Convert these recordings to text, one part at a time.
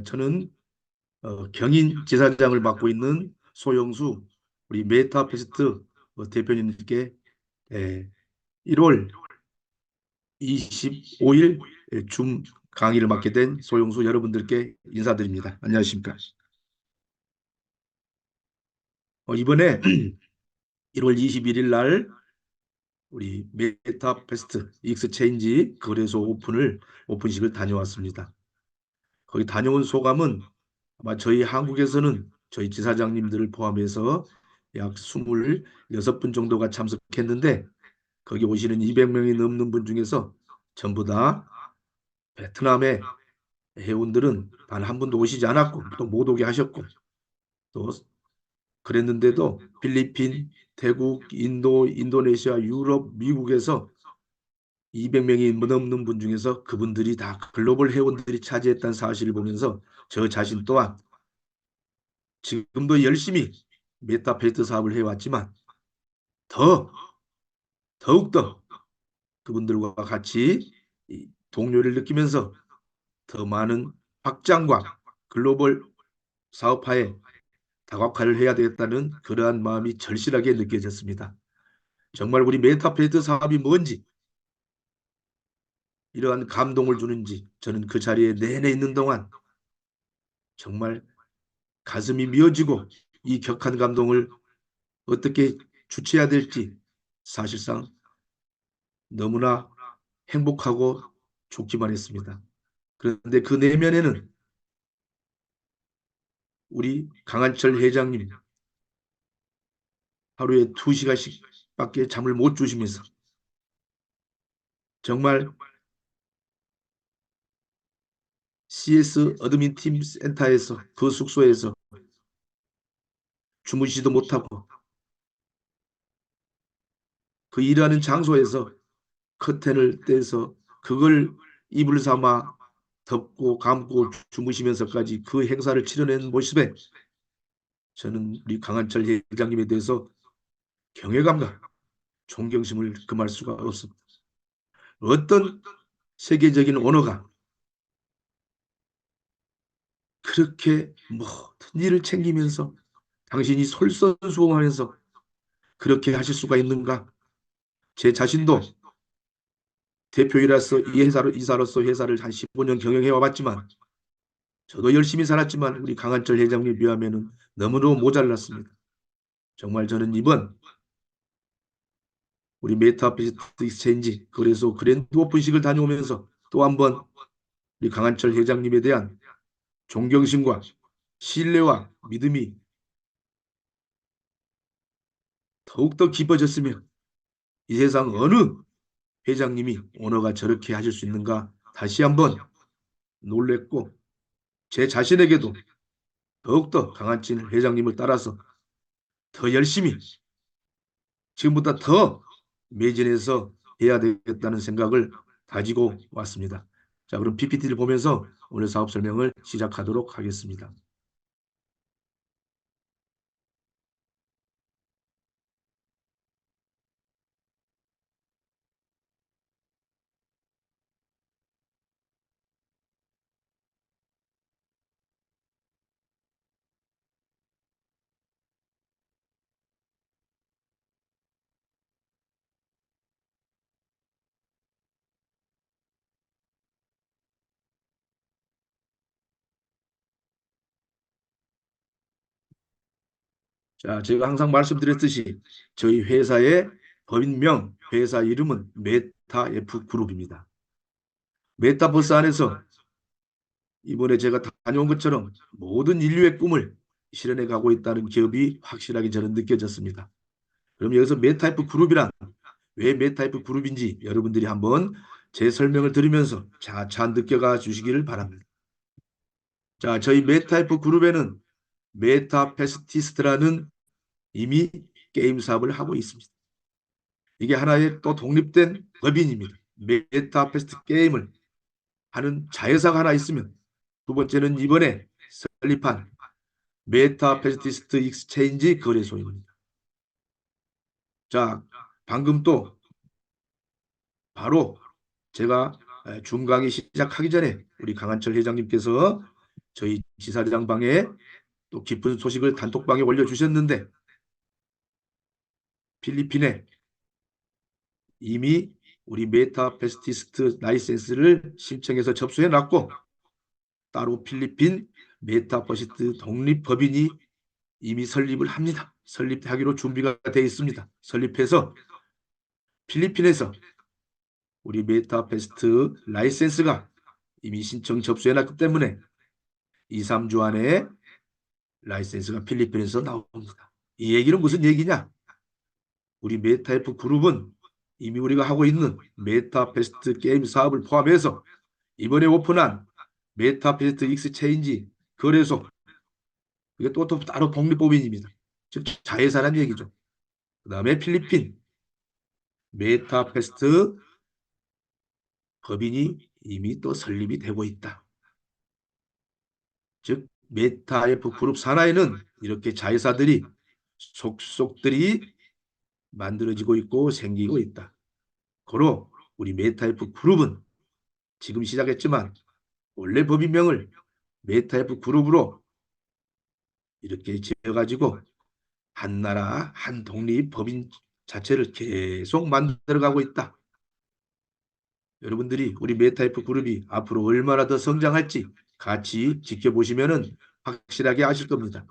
저는 경인 지사장을 맡고 있는 소영수 우리 메타페스트 대표님께 1월 25일 줌 강의를 맡게 된 소영수 여러분들께 인사드립니다. 안녕하십니까? 이번에 1월 21일 날 우리 메타페스트 익스체인지 거래소 오픈식을 다녀왔습니다. 거기 다녀온 소감은 아마 저희 한국에서는 저희 지사장님들을 포함해서 약 26분 정도가 참석했는데 거기 오시는 200명이 넘는 분 중에서 전부 다 베트남의 회원들은 단 한 분도 오시지 않았고 또 못 오게 하셨고 또 그랬는데도 필리핀, 태국, 인도, 인도네시아, 유럽, 미국에서 200명이 넘는 분 중에서 그분들이 다 글로벌 회원들이 차지했다는 사실을 보면서 저 자신 또한 지금도 열심히 메타페이트 사업을 해왔지만 더 더욱더 그분들과 같이 동료를 느끼면서 더 많은 확장과 글로벌 사업화에 다각화를 해야 되겠다는 그러한 마음이 절실하게 느껴졌습니다. 정말 우리 메타페이트 사업이 뭔지 이러한 감동을 주는지 저는 그 자리에 내내 있는 동안 정말 가슴이 미어지고 이 격한 감동을 어떻게 주체해야 될지 사실상 너무나 행복하고 좋기만 했습니다. 그런데 그 내면에는 우리 강한철 회장님 하루에 2시간씩밖에 잠을 못 주시면서 정말 CS 어드민 팀 센터에서 그 숙소에서 주무시지도 못하고 그 일하는 장소에서 커튼을 떼서 그걸 이불 삼아 덮고 감고 주무시면서까지 그 행사를 치러낸 모습에 저는 우리 강한철 회장님에 대해서 경외감과 존경심을 금할 수가 없습니다. 어떤 세계적인 언어가 그렇게 모든 일을 챙기면서 당신이 솔선수범하면서 그렇게 하실 수가 있는가? 제 자신도 대표이라서 이사로서 회사를 한 15년 경영해 와봤지만 저도 열심히 살았지만 우리 강한철 회장님 비하면 너무너무 모자랐습니다. 정말 저는 이번 우리 메타피스트 익스체인지 그래서 그랜드 오픈식을 다녀오면서 또 한번 우리 강한철 회장님에 대한 존경심과 신뢰와 믿음이 더욱더 깊어졌으며 이 세상 어느 회장님이 언어가 저렇게 하실 수 있는가 다시 한번 놀랬고 제 자신에게도 더욱더 강한진 회장님을 따라서 더 열심히 지금보다 더 매진해서 해야 되겠다는 생각을 가지고 왔습니다. 자, 그럼 PPT를 보면서 오늘 사업 설명을 시작하도록 하겠습니다. 자, 제가 항상 말씀드렸듯이 저희 회사의 법인명, 회사 이름은 메타 F 그룹입니다. 메타버스 안에서 이번에 제가 다녀온 것처럼 모든 인류의 꿈을 실현해 가고 있다는 기업이 확실하게 저는 느껴졌습니다. 그럼 여기서 메타이프 그룹이란 왜 메타이프 그룹인지 여러분들이 한번 제 설명을 들으면서 차차 느껴가 주시기를 바랍니다. 자, 저희 메타이프 그룹에는 메타페스티스트라는 이미 게임 사업을 하고 있습니다. 이게 하나의 또 독립된 법인입니다. 메타페스트 게임을 하는 자회사가 하나 있으면 두 번째는 이번에 설립한 메타페스티스트 익스체인지 거래소입니다. 자, 방금 또 바로 제가 중강의 시작하기 전에 우리 강한철 회장님께서 저희 지사장 방에 또 깊은 소식을 단톡방에 올려주셨는데 필리핀에 이미 우리 메타페스티스트 라이센스를 신청해서 접수해 놨고 따로 필리핀 메타버시트 독립법인이 이미 설립을 합니다. 설립하기로 준비가 되어 있습니다. 설립해서 필리핀에서 우리 메타페스트 라이센스가 이미 신청 접수해 놨기 때문에 2, 3주 안에 라이센스가 필리핀에서 나옵니다. 이 얘기는 무슨 얘기냐? 우리 메타F 그룹은 이미 우리가 하고 있는 메타페스트 게임 사업을 포함해서 이번에 오픈한 메타페스트 익스체인지 거래소 이게 또 따로 독립법인입니다. 즉 자회사라는 얘기죠. 그 다음에 필리핀 메타페스트 법인이 이미 또 설립이 되고 있다. 즉 메타F 그룹 산하에는 이렇게 자회사들이 속속들이 만들어지고 있고 생기고 있다. 고로 우리 메타F 그룹은 지금 시작했지만 원래 법인명을 메타F 그룹으로 이렇게 지어가지고 한 나라 한 독립 법인 자체를 계속 만들어가고 있다. 여러분들이 우리 메타F 그룹이 앞으로 얼마나 더 성장할지 같이 지켜보시면 확실하게 아실 겁니다.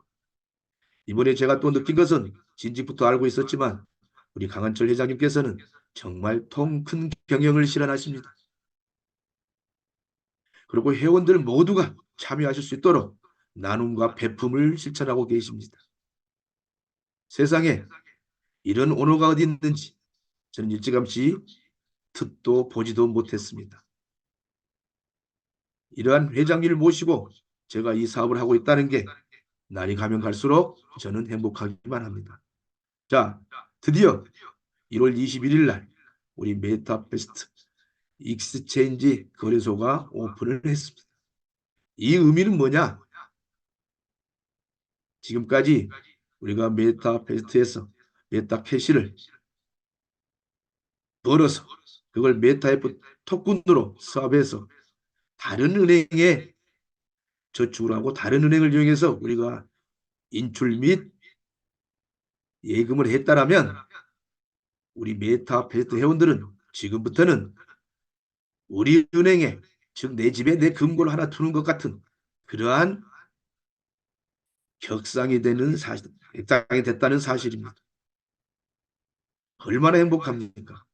이번에 제가 또 느낀 것은 진즉부터 알고 있었지만 우리 강한철 회장님께서는 정말 통 큰 경영을 실현하십니다. 그리고 회원들 모두가 참여하실 수 있도록 나눔과 배품을 실천하고 계십니다. 세상에 이런 언어가 어디 있는지 저는 일찌감치 듣도 보지도 못했습니다. 이러한 회장님을 모시고 제가 이 사업을 하고 있다는 게 날이 가면 갈수록 저는 행복하기만 합니다. 자, 드디어 1월 21일 날 우리 메타페스트 익스체인지 거래소가 오픈을 했습니다. 이 의미는 뭐냐? 지금까지 우리가 메타페스트에서 메타캐시를 벌어서 그걸 메타F 토큰으로 수합해서 다른 은행에 저축을 하고 다른 은행을 이용해서 우리가 인출 및 예금을 했다라면 우리 메타페스트 회원들은 지금부터는 우리 은행에 즉 내 집에 내 금고를 하나 두는 것 같은 그러한 격상이 되는 사실, 격상이 됐다는 사실입니다. 얼마나 행복합니까?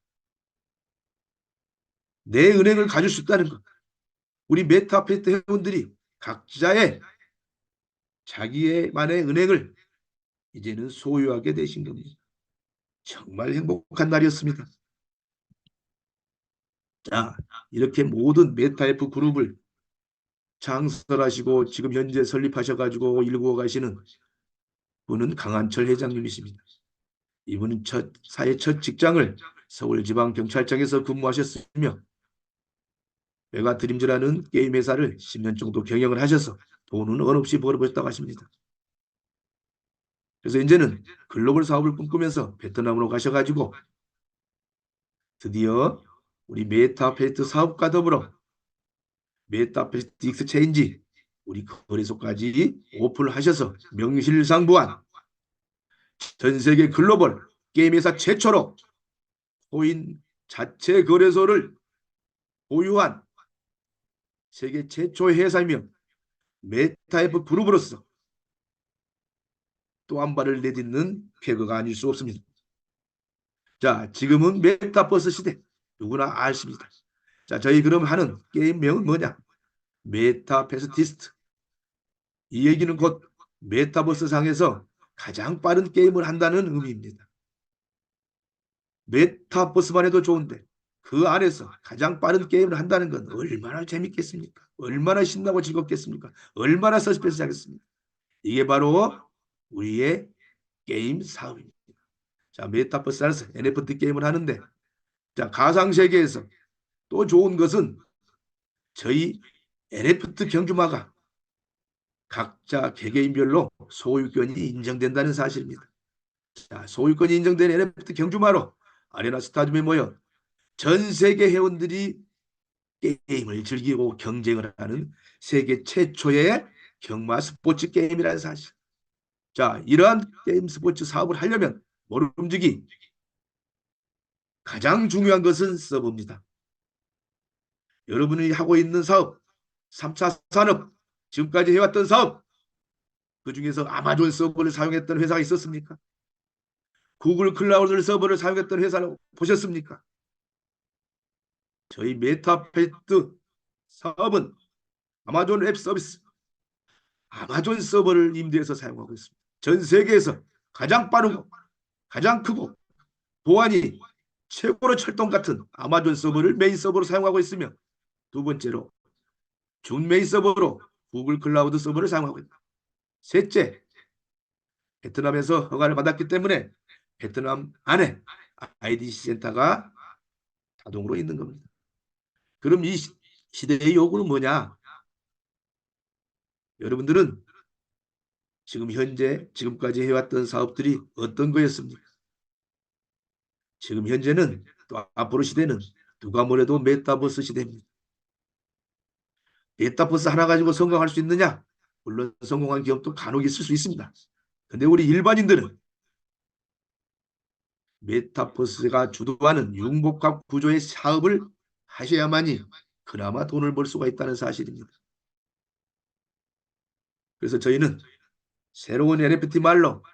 내 은행을 가질 수 있다는 것. 우리 메타페스트 회원들이 각자의 자기만의 은행을 이제는 소유하게 되신 겁니다. 정말 행복한 날이었습니다. 자, 이렇게 모든 메타F 그룹을 창설하시고 지금 현재 설립하셔가지고 일구어 가시는 분은 강한철 회장님이십니다. 이분은 사회 첫 직장을 서울지방경찰청에서 근무하셨으며 메가 드림즈라는 게임 회사를 10년 정도 경영을 하셔서 돈은 언없이 벌어보셨다고 하십니다. 그래서 이제는 글로벌 사업을 꿈꾸면서 베트남으로 가셔가지고 드디어 우리 메타페스트 사업과 더불어 메타페스트 익스체인지 우리 거래소까지 오픈을 하셔서 명실상부한 전 세계 글로벌 게임 회사 최초로 코인 자체 거래소를 보유한 세계 최초의 회사이며 메타F 그룹으로서 또 한 발을 내딛는 쾌거가 아닐 수 없습니다. 자, 지금은 메타버스 시대 누구나 아십니다. 자, 저희 그럼 하는 게임명은 뭐냐? 메타페스티스트. 이 얘기는 곧 메타버스 상에서 가장 빠른 게임을 한다는 의미입니다. 메타버스만 해도 좋은데 그 안에서 가장 빠른 게임을 한다는 건 얼마나 재밌겠습니까? 얼마나 신나고 즐겁겠습니까? 얼마나 서스펜스 하겠습니까? 이게 바로 우리의 게임 사업입니다. 자, 메타버스 안에서 NFT 게임을 하는데 자, 가상세계에서 또 좋은 것은 저희 NFT 경주마가 각자 개개인별로 소유권이 인정된다는 사실입니다. 자, 소유권이 인정된 NFT 경주마로 아레나 스타디움에 모여 전 세계 회원들이 게임을 즐기고 경쟁을 하는 세계 최초의 경마 스포츠 게임이라는 사실. 자, 이러한 게임 스포츠 사업을 하려면 모름지기 가장 중요한 것은 서버입니다. 여러분이 하고 있는 사업, 3차 산업, 지금까지 해왔던 사업, 그중에서 아마존 서버를 사용했던 회사가 있었습니까? 구글 클라우드 서버를 사용했던 회사를 보셨습니까? 저희 메타패드 사업은 아마존 웹 서비스, 아마존 서버를 임대해서 사용하고 있습니다. 전 세계에서 가장 빠르고 가장 크고 보안이 최고로 철동 같은 아마존 서버를 메인 서버로 사용하고 있으며, 두 번째로 준 메인 서버로 구글 클라우드 서버를 사용하고 있다. 셋째, 베트남에서 허가를 받았기 때문에 베트남 안에 IDC 센터가 자동으로 있는 겁니다. 그럼 이 시대의 요구는 뭐냐? 여러분들은 지금 현재 지금까지 해왔던 사업들이 어떤 거였습니까? 지금 현재는 또 앞으로 시대는 누가 뭐래도 메타버스 시대입니다. 메타버스 하나 가지고 성공할 수 있느냐? 물론 성공한 기업도 간혹 있을 수 있습니다. 근데 우리 일반인들은 메타버스가 주도하는 융복합 구조의 사업을 하셔야만이 그나마 돈을 벌 수가 있다는 사실입니다. 그래서 저희는 새로운 NFT 말로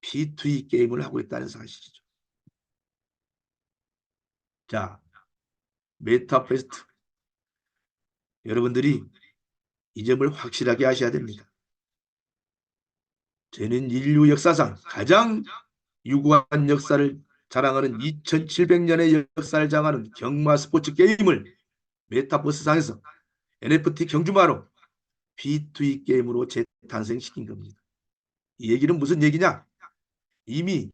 P2E 게임을 하고 있다는 사실이죠. 자, 메타버스 여러분들이 이 점을 확실하게 하셔야 됩니다. 저희는 인류 역사상 가장 유구한 역사를 자랑하는 2700년의 역사를 자랑하는 경마 스포츠 게임을 메타버스상에서 NFT 경주마로 P2E 게임으로 재탄생시킨 겁니다. 이 얘기는 무슨 얘기냐? 이미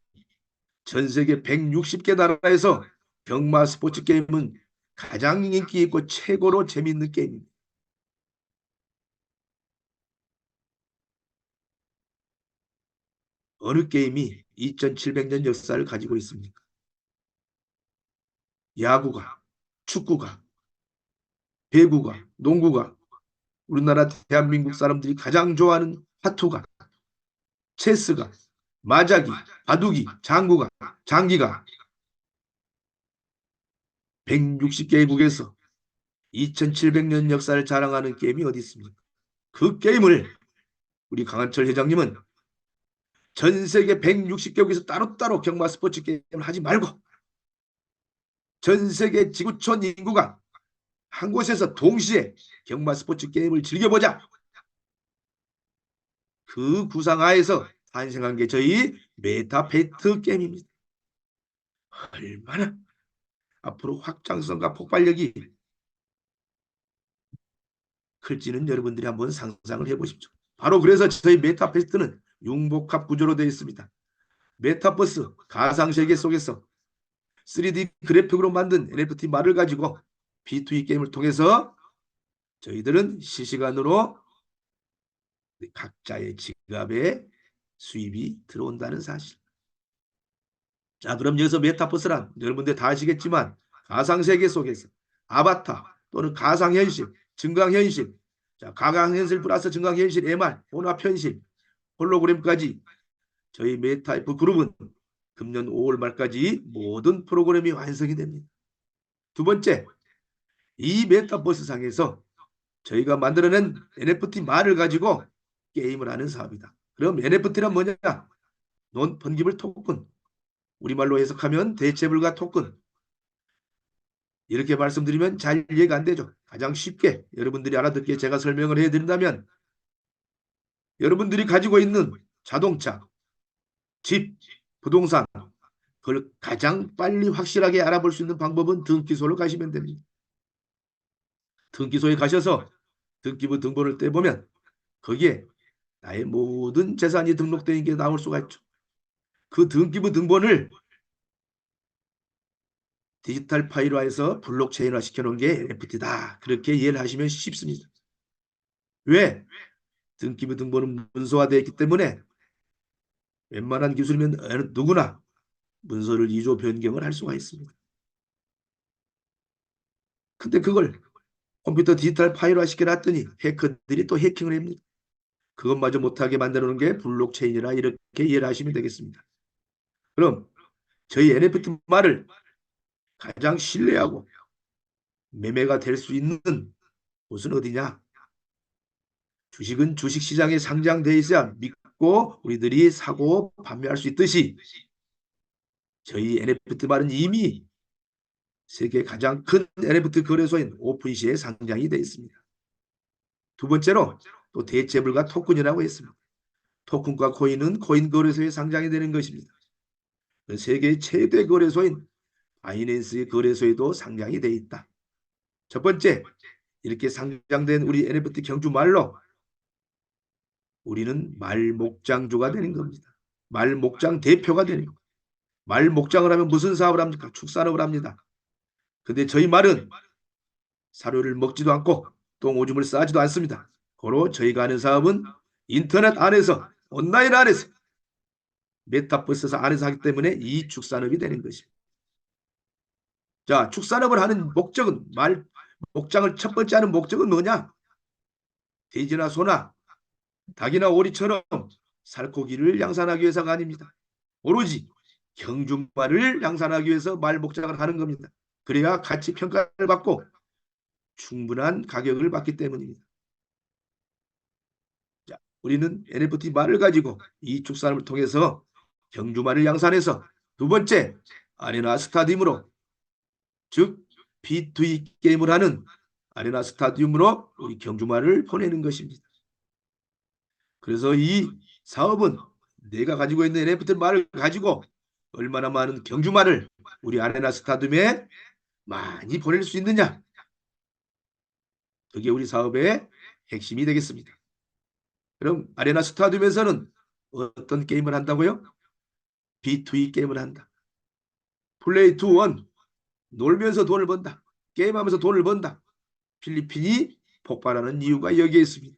전 세계 160개 나라에서 경마 스포츠 게임은 가장 인기 있고 최고로 재미있는 게임입니다. 어느 게임이 2700년 역사를 가지고 있습니까? 야구가, 축구가, 배구가, 농구가, 우리나라 대한민국 사람들이 가장 좋아하는 화투가, 체스가, 마자기, 바둑이, 장구가, 장기가 160개국에서 2700년 역사를 자랑하는 게임이 어디 있습니까? 그 게임을 우리 강한철 회장님은 전 세계 160개국에서 따로따로 경마 스포츠 게임을 하지 말고 전 세계 지구촌 인구가 한 곳에서 동시에 경마 스포츠 게임을 즐겨보자. 그 구상하에서 탄생한 게 저희 메타페이트 게임입니다. 얼마나 앞으로 확장성과 폭발력이 클지는 여러분들이 한번 상상을 해보십시오. 바로 그래서 저희 메타페이트는 융복합 구조로 되어 있습니다. 메타버스 가상세계 속에서 3D 그래픽으로 만든 NFT 말을 가지고 B2E 게임을 통해서 저희들은 실시간으로 각자의 지갑에 수입이 들어온다는 사실. 자, 그럼 여기서 메타버스란 여러분들 다 아시겠지만 가상세계 속에서 아바타 또는 가상현실, 증강현실, 자, 가상현실 플러스 증강현실, MR, 혼합현실, 홀로그램까지 저희 메타F 그룹은 금년 5월 말까지 모든 프로그램이 완성이 됩니다. 두 번째, 이 메타버스 상에서 저희가 만들어낸 NFT 말을 가지고 게임을 하는 사업이다. 그럼 NFT란 뭐냐? 논 펀기블 토큰. 우리말로 해석하면 대체불가 토큰. 이렇게 말씀드리면 잘 이해가 안 되죠. 가장 쉽게 여러분들이 알아듣게 제가 설명을 해드린다면 여러분들이 가지고 있는 자동차, 집, 부동산 그걸 가장 빨리 확실하게 알아볼 수 있는 방법은 등기소로 가시면 됩니다. 등기소에 가셔서 등기부 등본을 떼보면 거기에 나의 모든 재산이 등록되어 있는 게 나올 수가 있죠. 그 등기부 등본을 디지털 파일화해서 블록체인화 시켜놓은 게 NFT다. 그렇게 이해를 하시면 쉽습니다. 왜? 등기부 등본은 문서화되어 있기 때문에 웬만한 기술이면 누구나 문서를 2조 변경을 할 수가 있습니다. 근데 그걸 컴퓨터 디지털 파일화 시켜놨더니 해커들이 또 해킹을 합니다. 그것마저 못하게 만들어 놓은 게 블록체인이라 이렇게 이해를 하시면 되겠습니다. 그럼 저희 NFT 말을 가장 신뢰하고 매매가 될 수 있는 곳은 어디냐? 주식은 주식시장에 상장돼 있어야 믿고 우리들이 사고 판매할 수 있듯이 저희 NFT 말은 이미 세계 가장 큰 NFT 거래소인 오픈시에 상장이 되어 있습니다. 두 번째로 또 대체불가 토큰이라고 했습니다. 토큰과 코인은 코인 거래소에 상장이 되는 것입니다. 세계 최대 거래소인 바이낸스의 거래소에도 상장이 되어 있다. 첫 번째, 이렇게 상장된 우리 NFT 경주 말로 우리는 말목장주가 되는 겁니다. 말목장 대표가 되는 겁니다. 말목장을 하면 무슨 사업을 합니까? 축산업을 합니다. 근데 저희 말은 사료를 먹지도 않고 똥오줌을 싸지도 않습니다. 고로 저희가 하는 사업은 인터넷 안에서 온라인 안에서 메타버스 안에서 하기 때문에 이 축산업이 되는 것입니다. 자, 축산업을 하는 목적은 목장을 첫 번째 하는 목적은 뭐냐? 돼지나 소나 닭이나 오리처럼 살코기를 양산하기 위해서가 아닙니다. 오로지 경주말을 양산하기 위해서 말 목장을 하는 겁니다. 그래야 가치 평가를 받고 충분한 가격을 받기 때문입니다. 자, 우리는 NFT 말을 가지고 이 축산업을 통해서 경주말을 양산해서 두 번째 아레나 스타디움으로 즉 B2E 게임을 하는 아레나 스타디움으로 우리 경주말을 보내는 것입니다. 그래서 이 사업은 내가 가지고 있는 NFT 말을 가지고 얼마나 많은 경주말을 우리 아레나 스타디움에 많이 보낼 수 있느냐. 그게 우리 사업의 핵심이 되겠습니다. 그럼 아레나 스타디움에서는 어떤 게임을 한다고요? B2E 게임을 한다. 플레이 투 원, 놀면서 돈을 번다. 게임하면서 돈을 번다. 필리핀이 폭발하는 이유가 여기에 있습니다.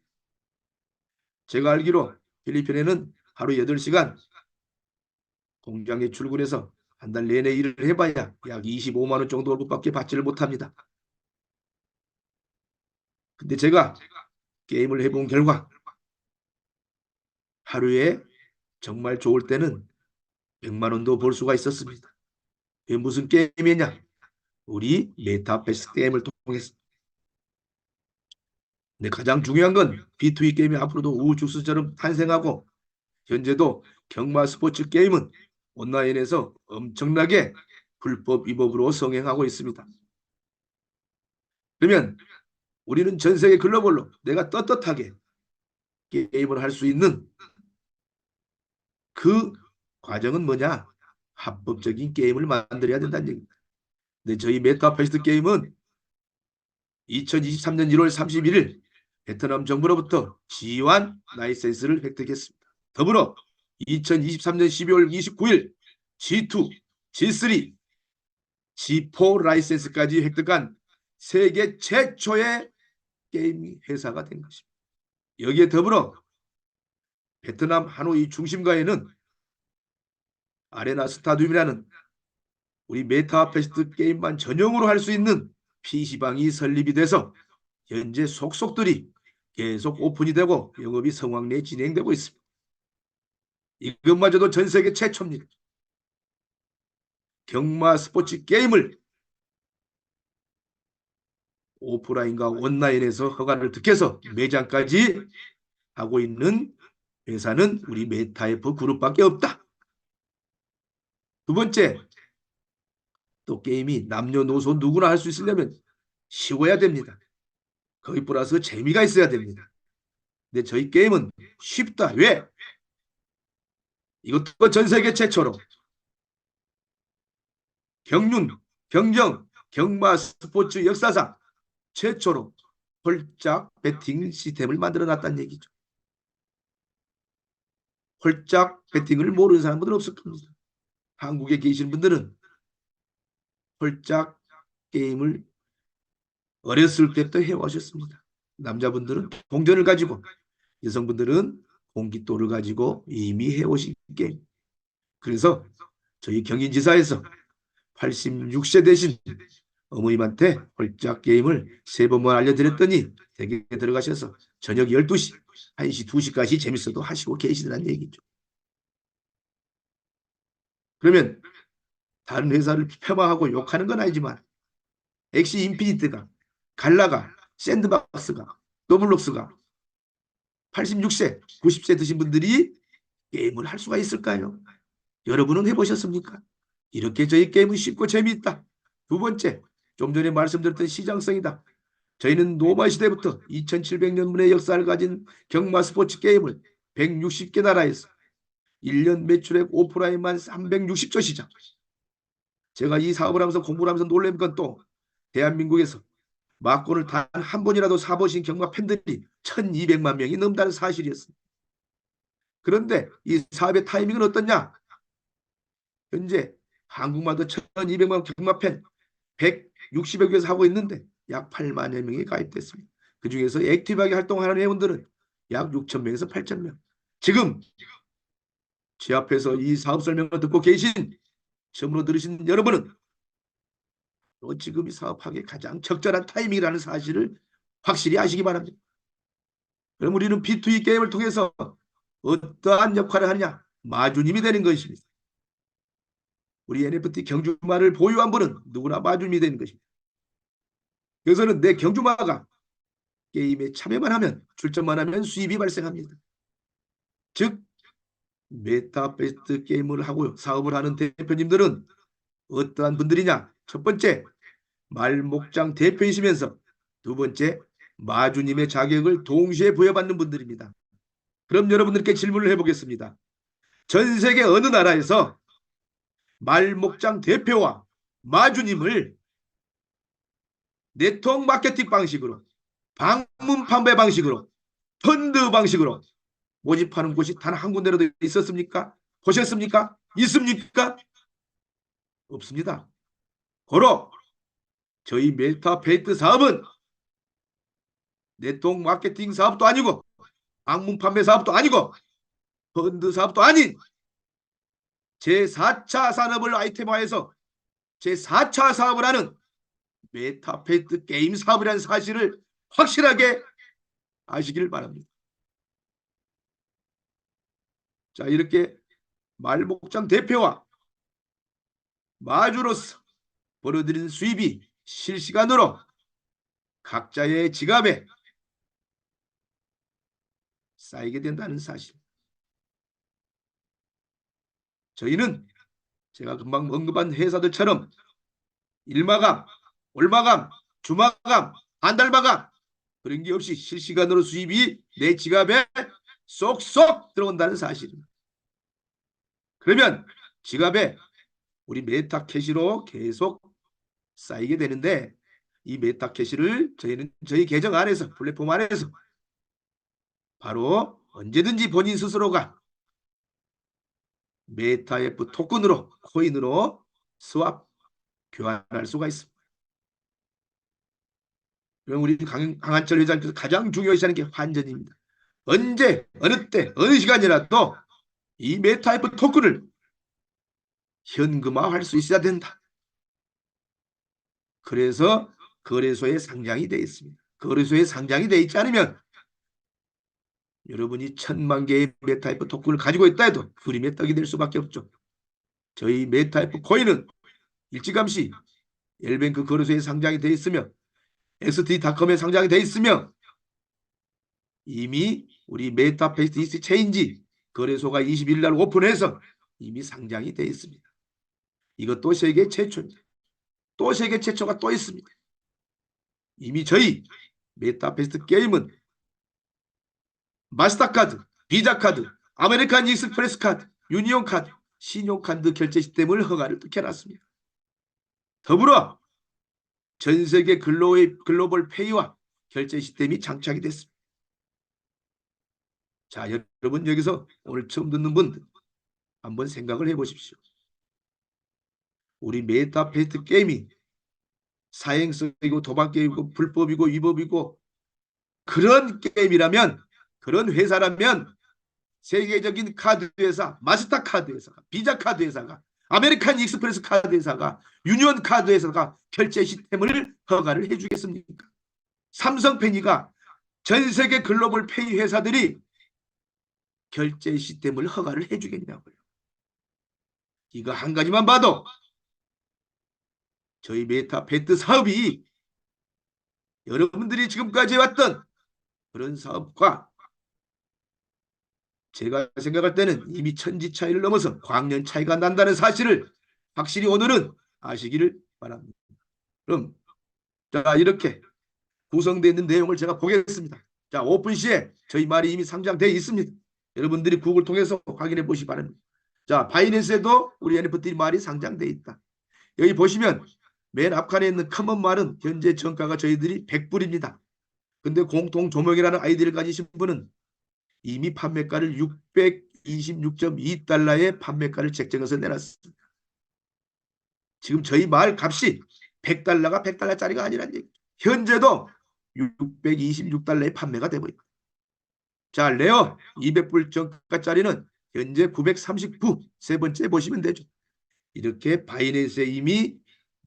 제가 알기로 필리핀에는 하루 8시간 공장에 출근해서 한 달 내내 일을 해봐야 약 25만 원 정도 월급밖에 받지를 못합니다. 근데 제가 게임을 해본 결과 하루에 정말 좋을 때는 100만 원도 벌 수가 있었습니다. 이게 무슨 게임이냐? 우리 메타버스 게임을 통해서. 근데 가장 중요한 건 B2E 게임이 앞으로도 우후죽순처럼 탄생하고 현재도 경마 스포츠 게임은 온라인에서 엄청나게 불법 위법으로 성행하고 있습니다. 그러면 우리는 전 세계 글로벌로 내가 떳떳하게 게임을 할 수 있는 그 과정은 뭐냐? 합법적인 게임을 만들어야 된다는 얘기입니다. 근데 저희 메타버스 게임은 2023년 1월 31일 베트남 정부로부터 G1 라이센스를 획득했습니다. 더불어 2023년 12월 29일 G2, G3, G4 라이센스까지 획득한 세계 최초의 게임 회사가 된 것입니다. 여기에 더불어 베트남 하노이 중심가에는 아레나 스타디움이라는 우리 메타버스 게임만 전용으로 할 수 있는 PC방이 설립이 돼서 현재 속속들이 계속 오픈이 되고 영업이 성황리에 진행되고 있습니다. 이것마저도 전 세계 최초입니다. 경마 스포츠 게임을 오프라인과 온라인에서 허가를 득해서 매장까지 하고 있는 회사는 우리 메타F 그룹밖에 없다. 두 번째, 또 게임이 남녀노소 누구나 할 수 있으려면 쉬워야 됩니다. 거기 플러스 재미가 있어야 됩니다. 근데 저희 게임은 쉽다. 왜? 이것도 전 세계 최초로 경륜, 경정, 경마 스포츠 역사상 최초로 홀짝 배팅 시스템을 만들어 놨다는 얘기죠. 홀짝 배팅을 모르는 사람들은 없을 겁니다. 한국에 계신 분들은 홀짝 게임을 어렸을 때부터 해오셨습니다. 남자분들은 동전을 가지고, 여성분들은 공깃돌을 가지고 이미 해오신 게임. 그래서 저희 경인지사에서 86세 되신 어머님한테 홀짝 게임을 3번만 알려드렸더니 댁에 들어가셔서 저녁 12시, 1시, 2시까지 재밌어도 하시고 계시더란 얘기죠. 그러면 다른 회사를 폄하하고 욕하는 건 아니지만 엑시 인피니트가, 갈라가, 샌드박스가, 더블록스가 86세, 90세 드신 분들이 게임을 할 수가 있을까요? 여러분은 해보셨습니까? 이렇게 저희 게임은 쉽고 재미있다. 두 번째, 좀 전에 말씀드렸던 시장성이다. 저희는 노마 시대부터 2700년분의 역사를 가진 경마 스포츠 게임을 160개 나라에서 1년 매출액 5%에만 360조 시장. 제가 이 사업을 하면서 공부를 하면서 놀란 건 또 대한민국에서 막고를 단 한 번이라도 사보신 경마 팬들이 1200만 명이 넘다는 사실이었습니다. 그런데 이 사업의 타이밍은 어떠냐? 현재 한국마다 1200만 경마 팬 160여 개에서 하고 있는데 약 8만여 명이 가입됐습니다. 그중에서 액티브하게 활동하는 회원들은 약 6천 명에서 8천 명. 지금 제 앞에서 이 사업 설명을 듣고 계신 처음으로 들으신 여러분은 지금 이 사업하기에 가장 적절한 타이밍이라는 사실을 확실히 아시기 바랍니다. 그럼 우리는 B2E 게임을 통해서 어떠한 역할을 하느냐? 마주님이 되는 것입니다. 우리 NFT 경주마를 보유한 분은 누구나 마주님이 되는 것입니다. 그래서는 내 경주마가 게임에 참여만 하면, 출전만 하면 수입이 발생합니다. 즉 메타베스트 게임을 하고 사업을 하는 대표님들은 어떠한 분들이냐? 첫 번째, 말목장 대표이시면서 두 번째, 마주님의 자격을 동시에 부여받는 분들입니다. 그럼 여러분들께 질문을 해보겠습니다. 전 세계 어느 나라에서 말목장 대표와 마주님을 네트워크 마케팅 방식으로, 방문 판매 방식으로, 펀드 방식으로 모집하는 곳이 단 한 군데라도 있었습니까? 보셨습니까? 있습니까? 없습니다. 고로 저희 메타페이트 사업은 네트워크 마케팅 사업도 아니고 방문 판매 사업도 아니고 펀드 사업도 아닌 제4차 산업을 아이템화해서 제4차 사업을 하는 메타페이트 게임 사업이라는 사실을 확실하게 아시길 바랍니다. 자, 이렇게 말목장 대표와 마주로서 벌어들인 수입이 실시간으로 각자의 지갑에 쌓이게 된다는 사실. 저희는 제가 금방 언급한 회사들처럼 일마감, 월마감, 주마감, 한 달 마감 그런 게 없이 실시간으로 수입이 내 지갑에 쏙쏙 들어온다는 사실입니다. 그러면 지갑에 우리 메타캐시로 계속 쌓이게 되는데 이 메타캐시를 저희는 저희 계정 안에서, 플랫폼 안에서 바로 언제든지 본인 스스로가 메타F 토큰으로, 코인으로 스왑, 교환할 수가 있습니다. 그럼 우리 강한철 회장께서 가장 중요시하는 게 환전입니다. 언제, 어느 때, 어느 시간이라도 이 메타F 토큰을 현금화할 수 있어야 된다. 그래서 거래소에 상장이 되어 있습니다. 거래소에 상장이 되어 있지 않으면 여러분이 1000만 개의 메타F 토큰을 가지고 있다 해도 그림의 떡이 될 수밖에 없죠. 저희 메타F 코인은 일찌감치 엘뱅크 거래소에 상장이 되어 있으며 XT.com에 상장이 되어 있으며 이미 우리 메타페이스 익스체인지 거래소가 21일 날 오픈해서 이미 상장이 되어 있습니다. 이것도 세계 최초입니다. 또 세계 최초가 또 있습니다. 이미 저희 메타페이스 게임은 마스터카드, 비자카드, 아메리칸 익스프레스 카드, 유니온 카드, 신용카드 결제 시스템을 허가를 해놨습니다. 더불어 전 세계 글로벌 페이와 결제 시스템이 장착이 됐습니다. 자, 여러분 여기서 오늘 처음 듣는 분들 한번 생각을 해보십시오. 우리 메타페이스 게임이 사행성이고 도박게임이고 불법이고 위법이고 그런 게임이라면, 그런 회사라면 세계적인 카드 회사, 마스터카드 회사가, 비자 카드 회사가, 아메리칸 익스프레스 카드 회사가, 유니온 카드 회사가 결제 시스템을 허가를 해주겠습니까? 삼성페이가 전 세계 글로벌 페이 회사들이 결제 시스템을 허가를 해주겠냐고요. 이거 한 가지만 봐도 저희 메타배트 사업이 여러분들이 지금까지 해왔던 그런 사업과 제가 생각할 때는 이미 천지 차이를 넘어서 광년 차이가 난다는 사실을 확실히 오늘은 아시기를 바랍니다. 그럼 자, 이렇게 구성되어 있는 내용을 제가 보겠습니다. 자, 오픈시에 저희 말이 이미 상장되어 있습니다. 여러분들이 구글 통해서 확인해 보시기 바랍니다. 자, 바이낸스에도 우리 NFT 말이 상장되어 있다. 여기 보시면 맨 앞칸에 있는 커먼 말은 현재 정가가 저희들이 100불입니다. 근데 공통 조명이라는 아이디를 가지신 분은 이미 판매가를 626.2달러의 판매가를 책정해서 내놨습니다. 지금 저희 말 값이 100달러가 100달러짜리가 아니라는 얘기죠. 현재도 626달러의 판매가 되고 있다. 자, 레어 200불 정가짜리는 현재 939, 세 번째 보시면 되죠. 이렇게 바이낸스에 이미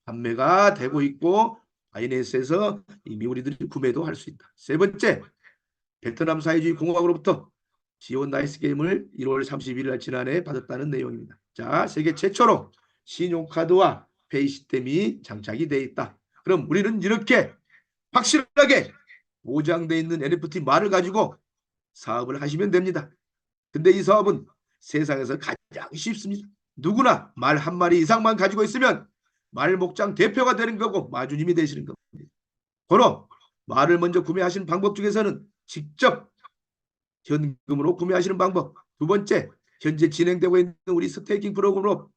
판매가 되고 있고 바이낸스에서 이미 우리들이 구매도 할 수 있다. 세 번째, 베트남 사회주의 공화국으로부터 지온 나이스 게임을 1월 31일 날 지난해 받았다는 내용입니다. 자, 세계 최초로 신용카드와 페이 시스템이 장착이 되어 있다. 그럼 우리는 이렇게 확실하게 보장되어 있는 NFT 말을 가지고 사업을 하시면 됩니다. 근데 이 사업은 세상에서 가장 쉽습니다. 누구나 말 한 마리 이상만 가지고 있으면 말 목장 대표가 되는 거고 마주님이 되시는 겁니다. 바로 말을 먼저 구매하시는 방법 중에서는 직접 현금으로 구매하시는 방법, 두 번째 현재 진행되고 있는 우리 스테이킹 프로그램으로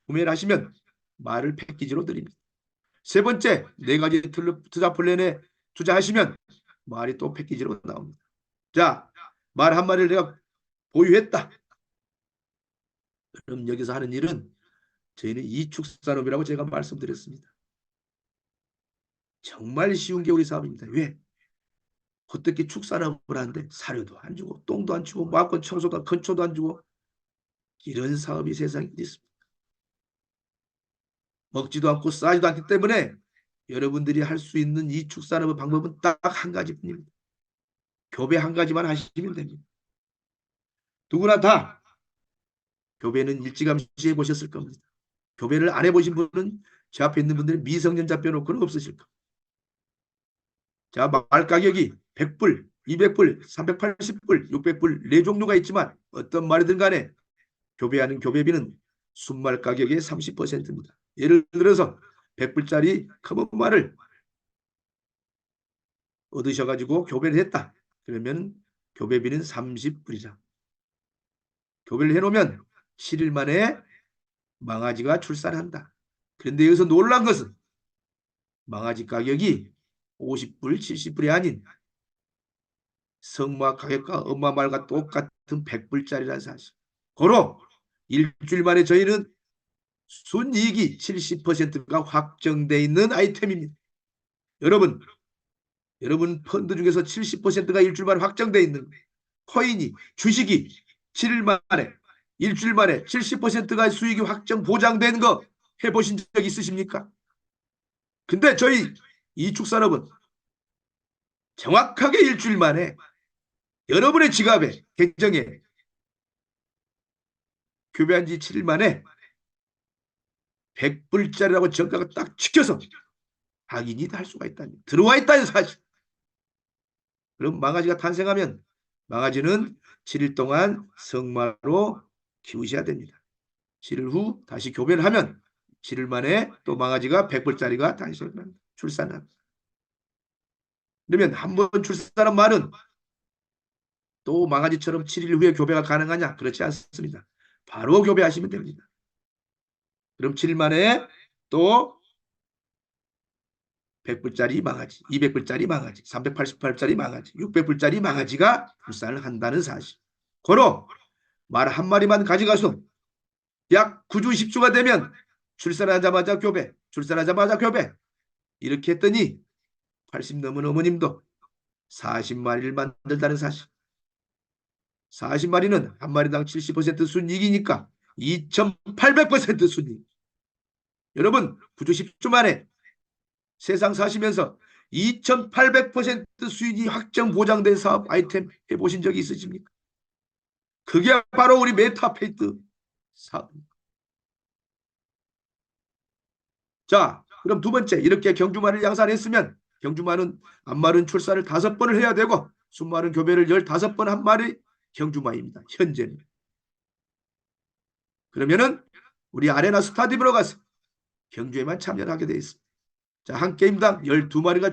구매를 하시면 말을 패키지로 드립니다. 세 번째, 네 가지 투자 플랜에 투자하시면 말이 또 패키지로 나옵니다. 자, 말 한 마리를 내가 보유했다. 그럼 여기서 하는 일은 저희는 이축산업이라고 제가 말씀드렸습니다. 정말 쉬운 게 우리 사업입니다. 왜? 어떻게 축산업을 하는데 사료도 안 주고 똥도 안 주고 마건 청소도 건초도 안 주고 이런 사업이 세상에 있습니다. 먹지도 않고 싸지도 않기 때문에 여러분들이 할 수 있는 이 축산업의 방법은 딱 한 가지뿐입니다. 교배 한 가지만 하시면 됩니다. 누구나 다 교배는 일찌감치해 보셨을 겁니다. 교배를 안 해보신 분은 제 앞에 있는 분들은 미성년자 빼놓고는 없으실 겁니다. 자, 말 가격이 100불, 200불, 380불, 600불 네 종류가 있지만 어떤 말이든 간에 교배하는 교배비는 순말 가격의 30%입니다. 예를 들어서 100불짜리 커먼 말을 얻으셔가지고 교배를 했다. 그러면 교배비는 30불이다. 교배를 해놓으면 7일 만에 망아지가 출산한다. 그런데 여기서 놀란 것은 망아지 가격이 50불, 70불이 아닌 성마 가격과 엄마 말과 똑같은 100불짜리라는 사실. 고로 일주일 만에 저희는 순이익이 70%가 확정되어 있는 아이템입니다. 여러분 펀드 중에서 70%가 일주일 만에 확정되어 있는 코인이, 주식이 7일 만에, 일주일 만에 70%가 수익이 확정 보장되는 거 해보신 적 있으십니까? 근데 저희 이축산업은 정확하게 일주일 만에 여러분의 지갑에, 계정에 교배한 지 7일 만에 100불짜리라고 정가가 딱 찍혀서 확인이 할 수가 있다니, 들어와 있다는 사실. 그럼 망아지가 탄생하면 망아지는 7일 동안 성마로 키우셔야 됩니다. 7일 후 다시 교배를 하면 7일 만에 또 망아지가 100불짜리가 다시 출산합니다. 그러면 한 번 출산한 말은 또 망아지처럼 7일 후에 교배가 가능하냐? 그렇지 않습니다. 바로 교배하시면 됩니다. 그럼 7일 만에 또 100불짜리 망아지, 200불짜리 망아지, 388불짜리 망아지, 600불짜리 망아지가 출산을 한다는 사실. 고로 말 한 마리만 가져가서 약 9주, 10주가 되면 출산하자마자 교배, 출산하자마자 교배. 이렇게 했더니 80 넘은 어머님도 40마리를 만들다는 사실. 40마리는 한 마리당 70% 순이익이니까 2800% 순위. 여러분 9주 10주 만에 세상 사시면서 2800% 수익이 확정 보장된 사업 아이템 해보신 적이 있으십니까? 그게 바로 우리 메타페이트 사업입니다. 자, 그럼 두 번째, 이렇게 경주마를 양산했으면 경주마는 앞말은 출사를 5번을 해야 되고 순말은 교배를 15번 한 마리 경주마입니다. 현재는. 그러면은 우리 아레나 스타디움으로 가서 경주에만 참여하게 돼 있습니다. 자, 한 게임당 12마리가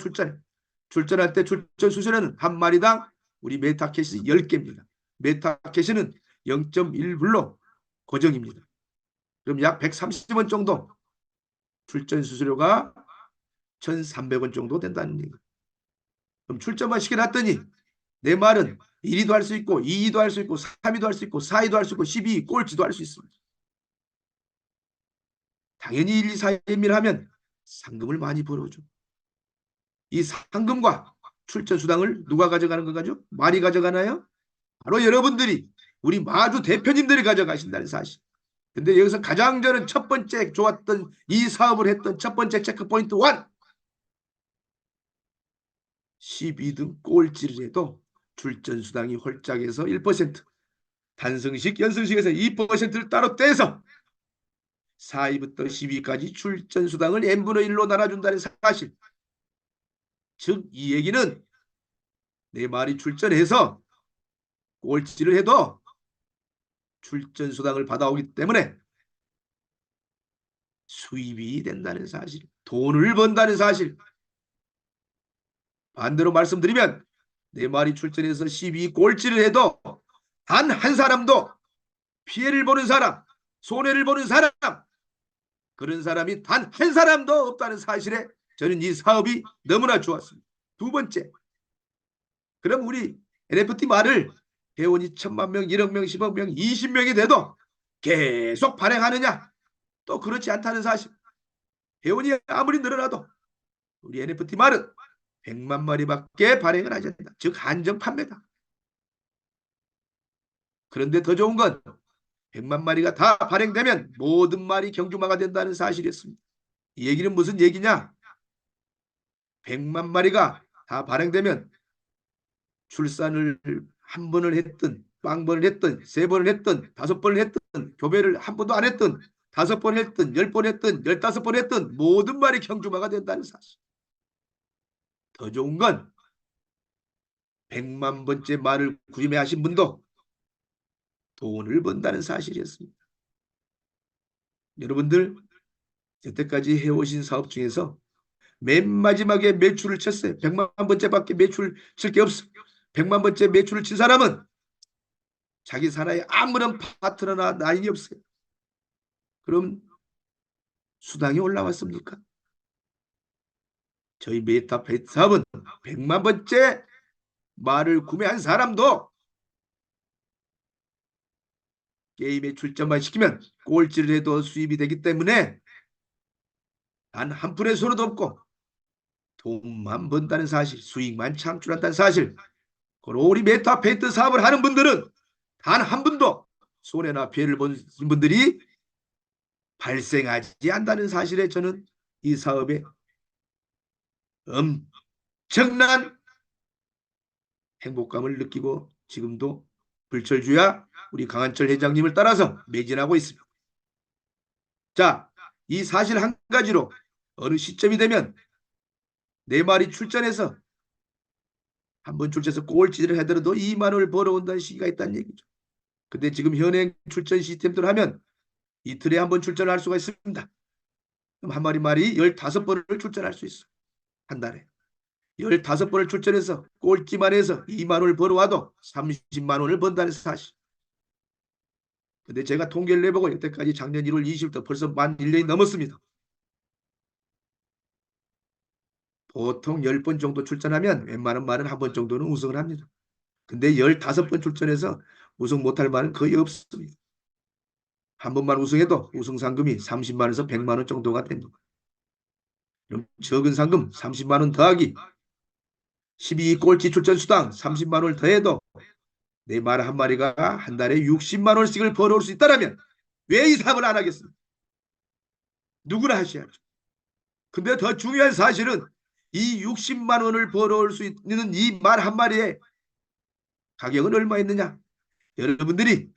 출전할 때 출전 수수료는 한 마리당 우리 메타캐시 10개입니다. 메타캐시는 0.1불로 고정입니다. 그럼 약 130원 정도 출전 수수료가 1,300원 정도 된다는 얘기. 그럼 출전만 시켜놨더니 내 말은 1위도 할 수 있고 2위도 할 수 있고 3위도 할 수 있고 4위도 할 수 있고 12위 꼴찌도 할 수 있습니다. 당연히 1, 2, 4위를 하면 상금을 많이 벌어줘. 이 상금과 출전 수당을 누가 가져가는 건가죠? 많이 가져가나요? 바로 여러분들이 우리 마주 대표님들이 가져가신다는 사실. 근데 여기서 가장 저는 첫 번째 좋았던 이 사업을 했던 첫 번째 체크포인트 1. 12등 꼴찌를 해도 출전 수당이 홀짝해서 1%, 단승식, 연승식에서 2%를 따로 떼서 4위부터 10위까지 출전 수당을 n분의 1로 나눠준다는 사실. 즉 이 얘기는 내 말이 출전해서 꼴찌를 해도 출전 수당을 받아오기 때문에 수입이 된다는 사실, 돈을 번다는 사실. 반대로 말씀드리면 내 말이 출전해서 12위 꼴찌를 해도 단 한 사람도 피해를 보는 사람, 손해를 보는 사람, 그런 사람이 단 한 사람도 없다는 사실에 저는 이 사업이 너무나 좋았습니다. 두 번째, 그럼 우리 NFT 말을 회원이 1,000만 명, 1억 명, 10억 명, 20명이 돼도 계속 발행하느냐? 또 그렇지 않다는 사실. 회원이 아무리 늘어나도 우리 NFT 말은 100만 마리밖에 발행을 하지 않는다. 즉 한정 판매다. 그런데 더 좋은 건 100만 마리가 다 발행되면 모든 말이 경주마가 된다는 사실이었습니다. 이 얘기는 무슨 얘기냐? 100만 마리가 다 발행되면 출산을 한 번을 했든 빵번을 했든 3번을 했든 5번을 했든 교배를 한 번도 안 했든 5번 했든 10번 했든 15번 했든 모든 말이 경주마가 된다는 사실. 더 좋은 건 100만 번째 말을 구매하신 분도 돈을 번다는 사실이었습니다. 여러분들 여태까지 해오신 사업 중에서 맨 마지막에 매출을 쳤어요. 100만 번째밖에 매출 칠 게 없어. 100만 번째 매출을 친 사람은 자기 사나이에 아무런 파트너나 라인이 없어요. 그럼 수당이 올라왔습니까? 저희 메타페이트 사업은 100만 번째 말을 구매한 사람도 게임에 출전만 시키면 꼴찌를 해도 수입이 되기 때문에 단 한 푼의 손해도 없고 돈만 번다는 사실, 수익만 창출한다는 사실. 그리고 우리 메타페이트 사업을 하는 분들은 단 한 분도 손해나 피해를 본 분들이 발생하지 않는다는 사실에 저는 이 사업에 엄청난 행복감을 느끼고 지금도 불철주야 우리 강한철 회장님을 따라서 매진하고 있습니다. 자, 이 사실 한 가지로 어느 시점이 되면 내 말이 출전해서 한번 출전해서 꼴찌를 하더라도 2만 원을 벌어온다는 시기가 있다는 얘기죠. 근데 지금 현행 출전 시스템대로 하면 이틀에 한 번 출전할 수가 있습니다. 그럼 한 마리 말이 15번을 출전할 수 있어. 한 달에. 15번을 출전해서 꼴찌만 해서 2만 원을 벌어와도 30만 원을 번다는 사실. 근데 제가 통계를 내보고 여태까지 작년 1월 20일부터 벌써 만 1년이 넘었습니다. 보통 10번 정도 출전하면 웬만한 말은 한 번 정도는 우승을 합니다. 근데 15번 출전해서 우승 못할 말은 거의 없습니다. 한 번만 우승해도 우승 상금이 30만 원에서 100만 원 정도가 됩니다. 그럼 적은 상금 30만 원 더하기 12 꼴찌 출전 수당 30만 원을 더해도 내 말 한 마리가 한 달에 60만 원씩을 벌어올 수 있다면 왜 이 사업을 안 하겠습니까? 누구나 하셔야죠. 근데 더 중요한 사실은 이 60만 원을 벌어올 수 있는 이 말 한마리에 가격은 얼마였느냐? 여러분들이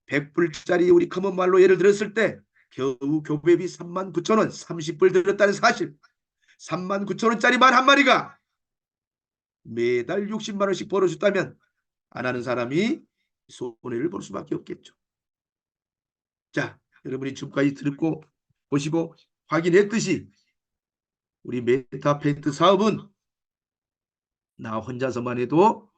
100불짜리 우리 커먼 말로 예를 들었을 때 겨우 교배비 3만 9천 원, 30불 들었다는 사실. 3만 9천 원짜리 말 한마리가 매달 60만 원씩 벌어줬다면 안 하는 사람이 손해를 볼 수밖에 없겠죠. 자, 여러분이 지금까지 듣고 보시고 확인했듯이 우리 메타페이트 사업은 나 혼자서만 해도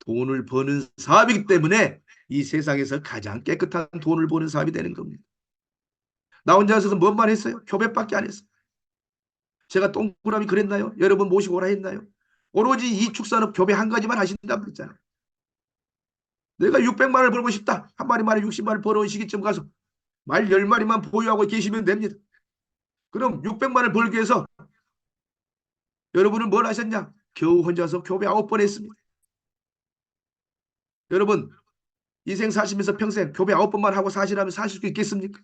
돈을 버는 사업이기 때문에 이 세상에서 가장 깨끗한 돈을 버는 사업이 되는 겁니다. 나 혼자서 뭔 말 했어요? 교배밖에 안 했어요. 제가 동그라미 그랬나요? 여러분 모시고 오라 했나요? 오로지 이 축산업 교배 한 가지만 하신다고 그랬잖아요. 내가 600만 원을 벌고 싶다. 한 마리 말에 60만 원 벌어온 시기쯤 가서 말 10마리만 보유하고 계시면 됩니다. 그럼 600만 원을 벌기 위해서 여러분은 뭘 하셨냐? 겨우 혼자서 교배 9번 했습니다. 여러분 인생 사시면서 평생 교배 9번만 하고 사시라면 사실 수 있겠습니까?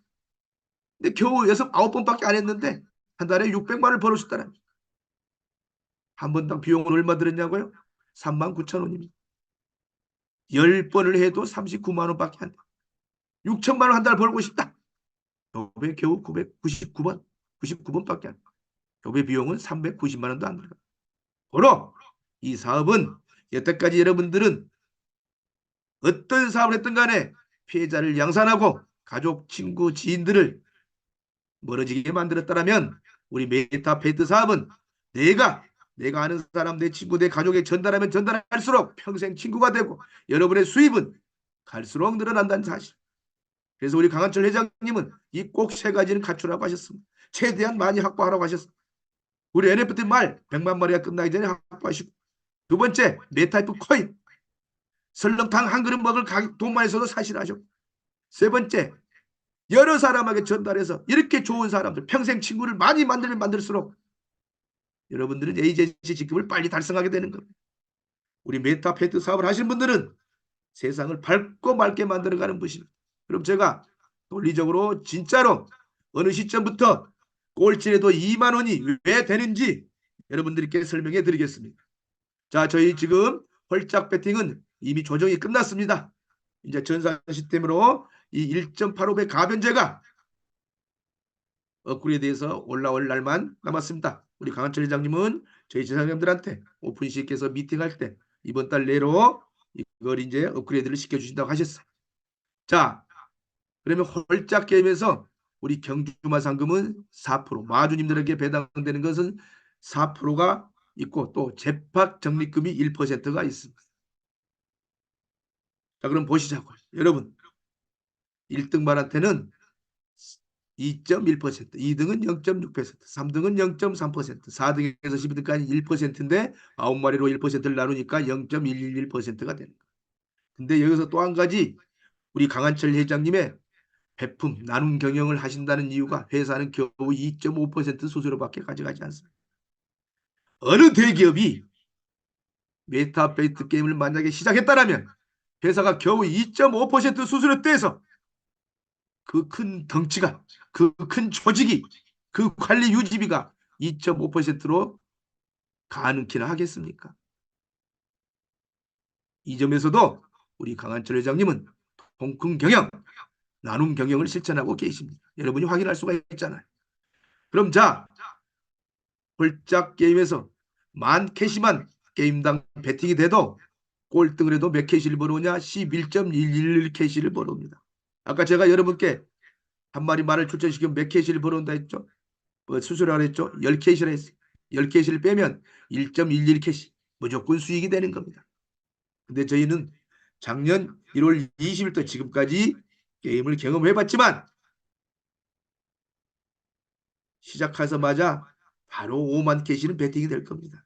근데 겨우 9번밖에 안 했는데 한 달에 600만 원을 벌어줬다는 한 번당 비용은 얼마 들었냐고요? 3만 9천 원입니다. 10번을 해도 39만 원밖에 안 돼. 6천만 원 한 달 벌고 싶다. 교배 겨우 999번, 99번밖에 안 돼. 교배 비용은 390만 원도 안 들어가. 바로 이 사업은 여태까지 여러분들은 어떤 사업을 했든 간에 피해자를 양산하고 가족, 친구, 지인들을 멀어지게 만들었다면 우리 메타페이트 사업은 내가 아는 사람, 내 친구, 내 가족에 전달하면 전달할수록 평생 친구가 되고 여러분의 수입은 갈수록 늘어난다는 사실. 그래서 우리 강한철 회장님은 이 꼭 세 가지는 갖추라고 하셨습니다. 최대한 많이 확보하라고 하셨습니다. 우리 NFT 말 100만 마리가 끝나기 전에 확보하시고 두 번째 메타이프 코인 설렁탕 한 그릇 먹을 돈만 있어도 사실하죠. 세 번째 여러 사람에게 전달해서 이렇게 좋은 사람들 평생 친구를 많이 만들면 만들수록 여러분들은 에이전시 직급을 빨리 달성하게 되는 겁니다. 우리 메타페이트 사업을 하시는 분들은 세상을 밝고 맑게 만들어가는 분입니다. 그럼 제가 논리적으로 진짜로 어느 시점부터 꼴찌라도 2만 원이 왜 되는지 여러분들께 설명해 드리겠습니다. 자, 저희 지금 홀짝 배팅은 이미 조정이 끝났습니다. 이제 전산 시스템으로 이 1.85배 가변제가 업그레이드해서 올라올 날만 남았습니다. 우리 강한철 회장님은 저희 지사장님들한테 오픈식에서 미팅할 때 이번 달 내로 이걸 이제 업그레이드를 시켜주신다고 하셨어요. 자, 그러면 홀짝 게임에서 우리 경주마 상금은 4%, 마주님들에게 배당되는 것은 4%가 있고 또 재팍 적립금이 1%가 있습니다. 자, 그럼 보시자고요. 여러분, 1등만한테는 2.1%, 2등은 0.6%, 3등은 0.3%, 4등에서 12등까지 1%인데 9마리로 1%를 나누니까 0.111%가 되는 거예요. 근데 여기서 또 한 가지 우리 강한철 회장님의 배품, 나눔 경영을 하신다는 이유가 회사는 겨우 2.5% 수수료밖에 가져가지 않습니다. 어느 대기업이 메타베이트 게임을 만약에 시작했다면 회사가 겨우 2.5% 수수료 떼서 그 큰 덩치가, 그 큰 조직이, 그 관리 유지비가 2.5%로 가능키나 하겠습니까? 이 점에서도 우리 강한철 회장님은 통큰 경영, 나눔 경영을 실천하고 계십니다. 여러분이 확인할 수가 있잖아요. 그럼 자, 홀짝 게임에서 만 캐시만 게임당 배팅이 돼도 꼴등을 해도 몇 캐시를 벌어오냐? 11.111 캐시를 벌어옵니다. 아까 제가 여러분께 한 마리 말을 출전시키면 몇 캐시를 벌어온다 했죠? 수수료를 했죠? 10캐시를 했어요. 10캐시를 빼면 1.11 캐시 무조건 수익이 되는 겁니다. 근데 저희는 작년 1월 20일부터 지금까지 게임을 경험해봤지만 시작하자마자 바로 5만 캐시는 배팅이 될 겁니다.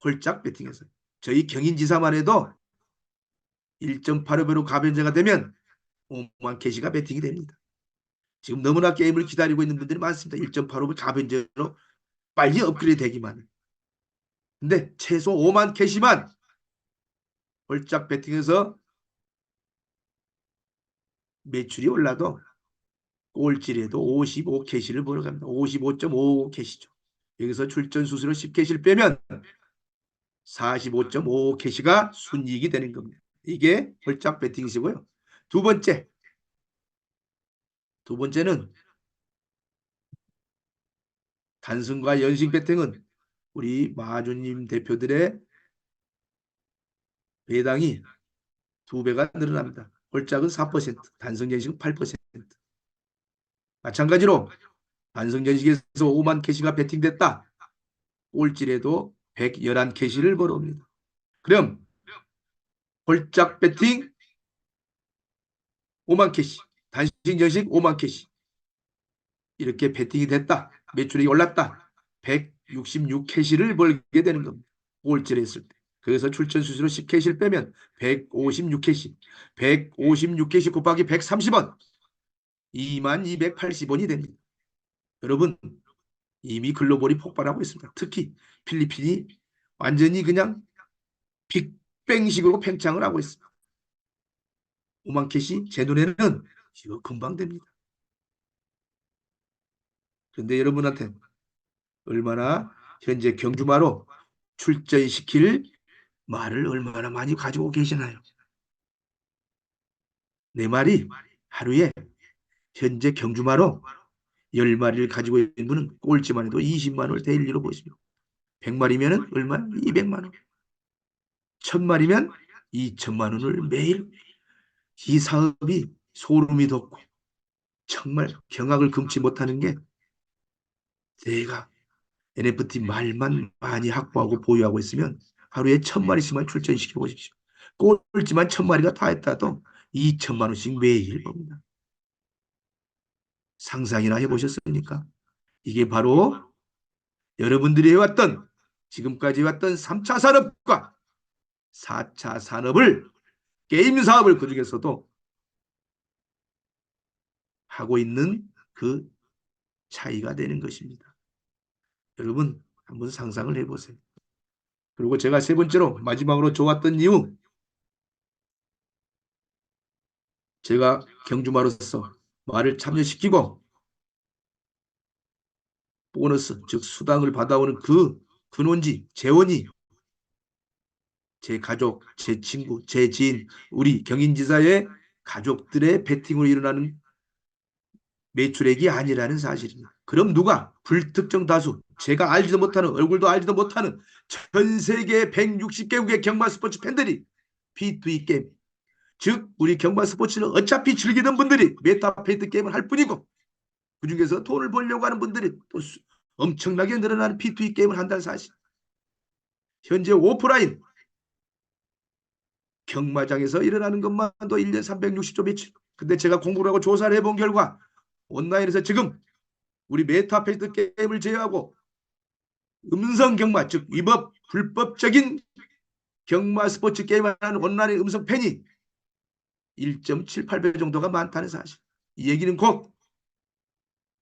홀짝 배팅해서. 저희 경인지사만 해도 1.85배로 가변제가 되면 5만 캐시가 배팅이 됩니다. 지금 너무나 게임을 기다리고 있는 분들이 많습니다. 1.85배 가변제로 빨리 업그레이드 되기만. 근데 최소 5만 캐시만 홀짝 배팅해서 매출이 올라도 꼴찌라도 55캐시를 벌어갑니다. 55.55캐시죠. 여기서 출전 수수료 10캐시를 빼면 45.55캐시가 순이익이 되는 겁니다. 이게 홀짝 배팅이시고요. 두 번째, 두 번째는 단승과 연식 배팅은 우리 마주님 대표들의 배당이 두 배가 늘어납니다. 홀짝은 4%, 단승 연식은 8%. 마찬가지로 단승 연식에서 5만 캐시가 배팅됐다. 꼴찌라도 111캐시를 벌어옵니다. 그럼 홀짝 배팅 5만 캐시, 단식 연식 5만 캐시 이렇게 배팅이 됐다. 매출이 올랐다. 166캐시를 벌게 되는 겁니다. 꼴찌를 했을 때. 그래서 출전 수수료 10캐시를 빼면 156캐시. 156캐시 곱하기 130원. 2280원이 됩니다. 여러분 이미 글로벌이 폭발하고 있습니다. 특히 필리핀이 완전히 그냥 빅뱅식으로 팽창을 하고 있습니다. 5만 캐시 제 눈에는 이거 금방 됩니다. 그런데 여러분한테 얼마나 현재 경주마로 출전시킬 말을 얼마나 많이 가지고 계시나요? 내 말이 하루에 현재 경주마로 10마리를 가지고 있는 분은 꼴찌만 해도 20만 원을 데일리로 보시죠. 100마리면 얼마? 200만 원. 1000마리면 2천만 원을 매일 이 사업이 소름이 돋고 정말 경악을 금치 못하는 게 내가 NFT 말만 많이 확보하고 보유하고 있으면 하루에 1000마리씩만 출전시켜 보십시오. 꼴찌만 1000마리가 다 했다도 2천만 원씩 매일 봅니다. 상상이나 해보셨습니까? 이게 바로 여러분들이 해왔던 지금까지 해왔던 3차 산업과 4차 산업을 게임 사업을 그중에서도 하고 있는 그 차이가 되는 것입니다. 여러분 한번 상상을 해보세요. 그리고 제가 세 번째로 마지막으로 좋았던 이유 제가 경주마로서 말을 참여시키고 보너스 즉 수당을 받아오는 그 근원지 재원이 제 가족, 제 친구, 제 지인, 우리 경인지사의 가족들의 베팅으로 일어나는 매출액이 아니라는 사실입니다. 그럼 누가 불특정 다수 제가 알지도 못하는 얼굴도 알지도 못하는 전 세계 160개국의 경마 스포츠 팬들이 P2E 게임 즉 우리 경마 스포츠는 어차피 즐기는 분들이 메타페이트 게임을 할 뿐이고 그중에서 돈을 벌려고 하는 분들이 또 엄청나게 늘어나는 P2E 게임을 한다는 사실. 현재 오프라인 경마장에서 일어나는 것만도 1년 360조 매출. 근데 제가 공부를 하고 조사를 해본 결과 온라인에서 지금 우리 메타페이트 게임을 제외하고 음성 경마 즉 위법 불법적인 경마 스포츠 게임을 하는 온라인 음성 팬이 1.78배 정도가 많다는 사실. 이 얘기는 곧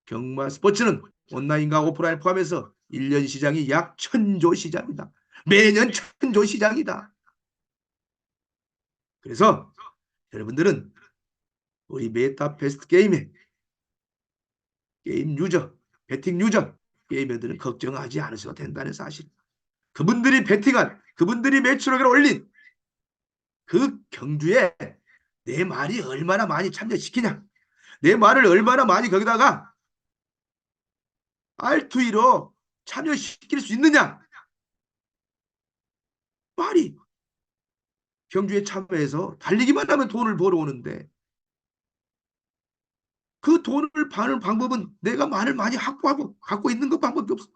경마 스포츠는 온라인과 오프라인 포함해서 1년 시장이 약 1000조 시장이다. 매년 1000조 시장이다. 그래서 여러분들은 우리 메타페스트 게임에 게임 유저, 배팅 유저, 게이머들은 걱정하지 않으셔도 된다는 사실. 그분들이 배팅한, 그분들이 매출액을 올린 그 경주에 내 말이 얼마나 많이 참여시키냐. 내 말을 얼마나 많이 거기다가 R2E로 참여시킬 수 있느냐. 말이 경주에 참여해서 달리기만 하면 돈을 벌어오는데 그 돈을 버는 방법은 내가 말을 많이 확보하고 갖고 있는 것 방법이 없어.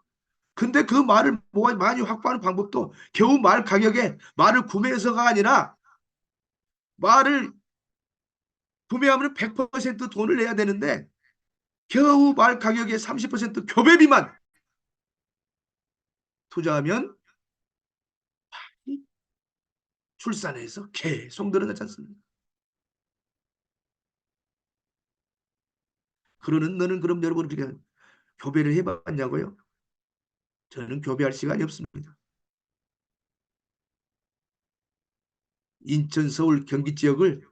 근데 그 말을 많이 확보하는 방법도 겨우 말 가격에 말을 구매해서가 아니라 말을 구매하면 100% 돈을 내야 되는데 겨우 말 가격의 30% 교배비만 투자하면 출산해서 계속 늘어나지 않습니까? 그러는 너는 그럼 여러분 그렇게 교배를 해봤냐고요? 저는 교배할 시간이 없습니다. 인천, 서울, 경기 지역을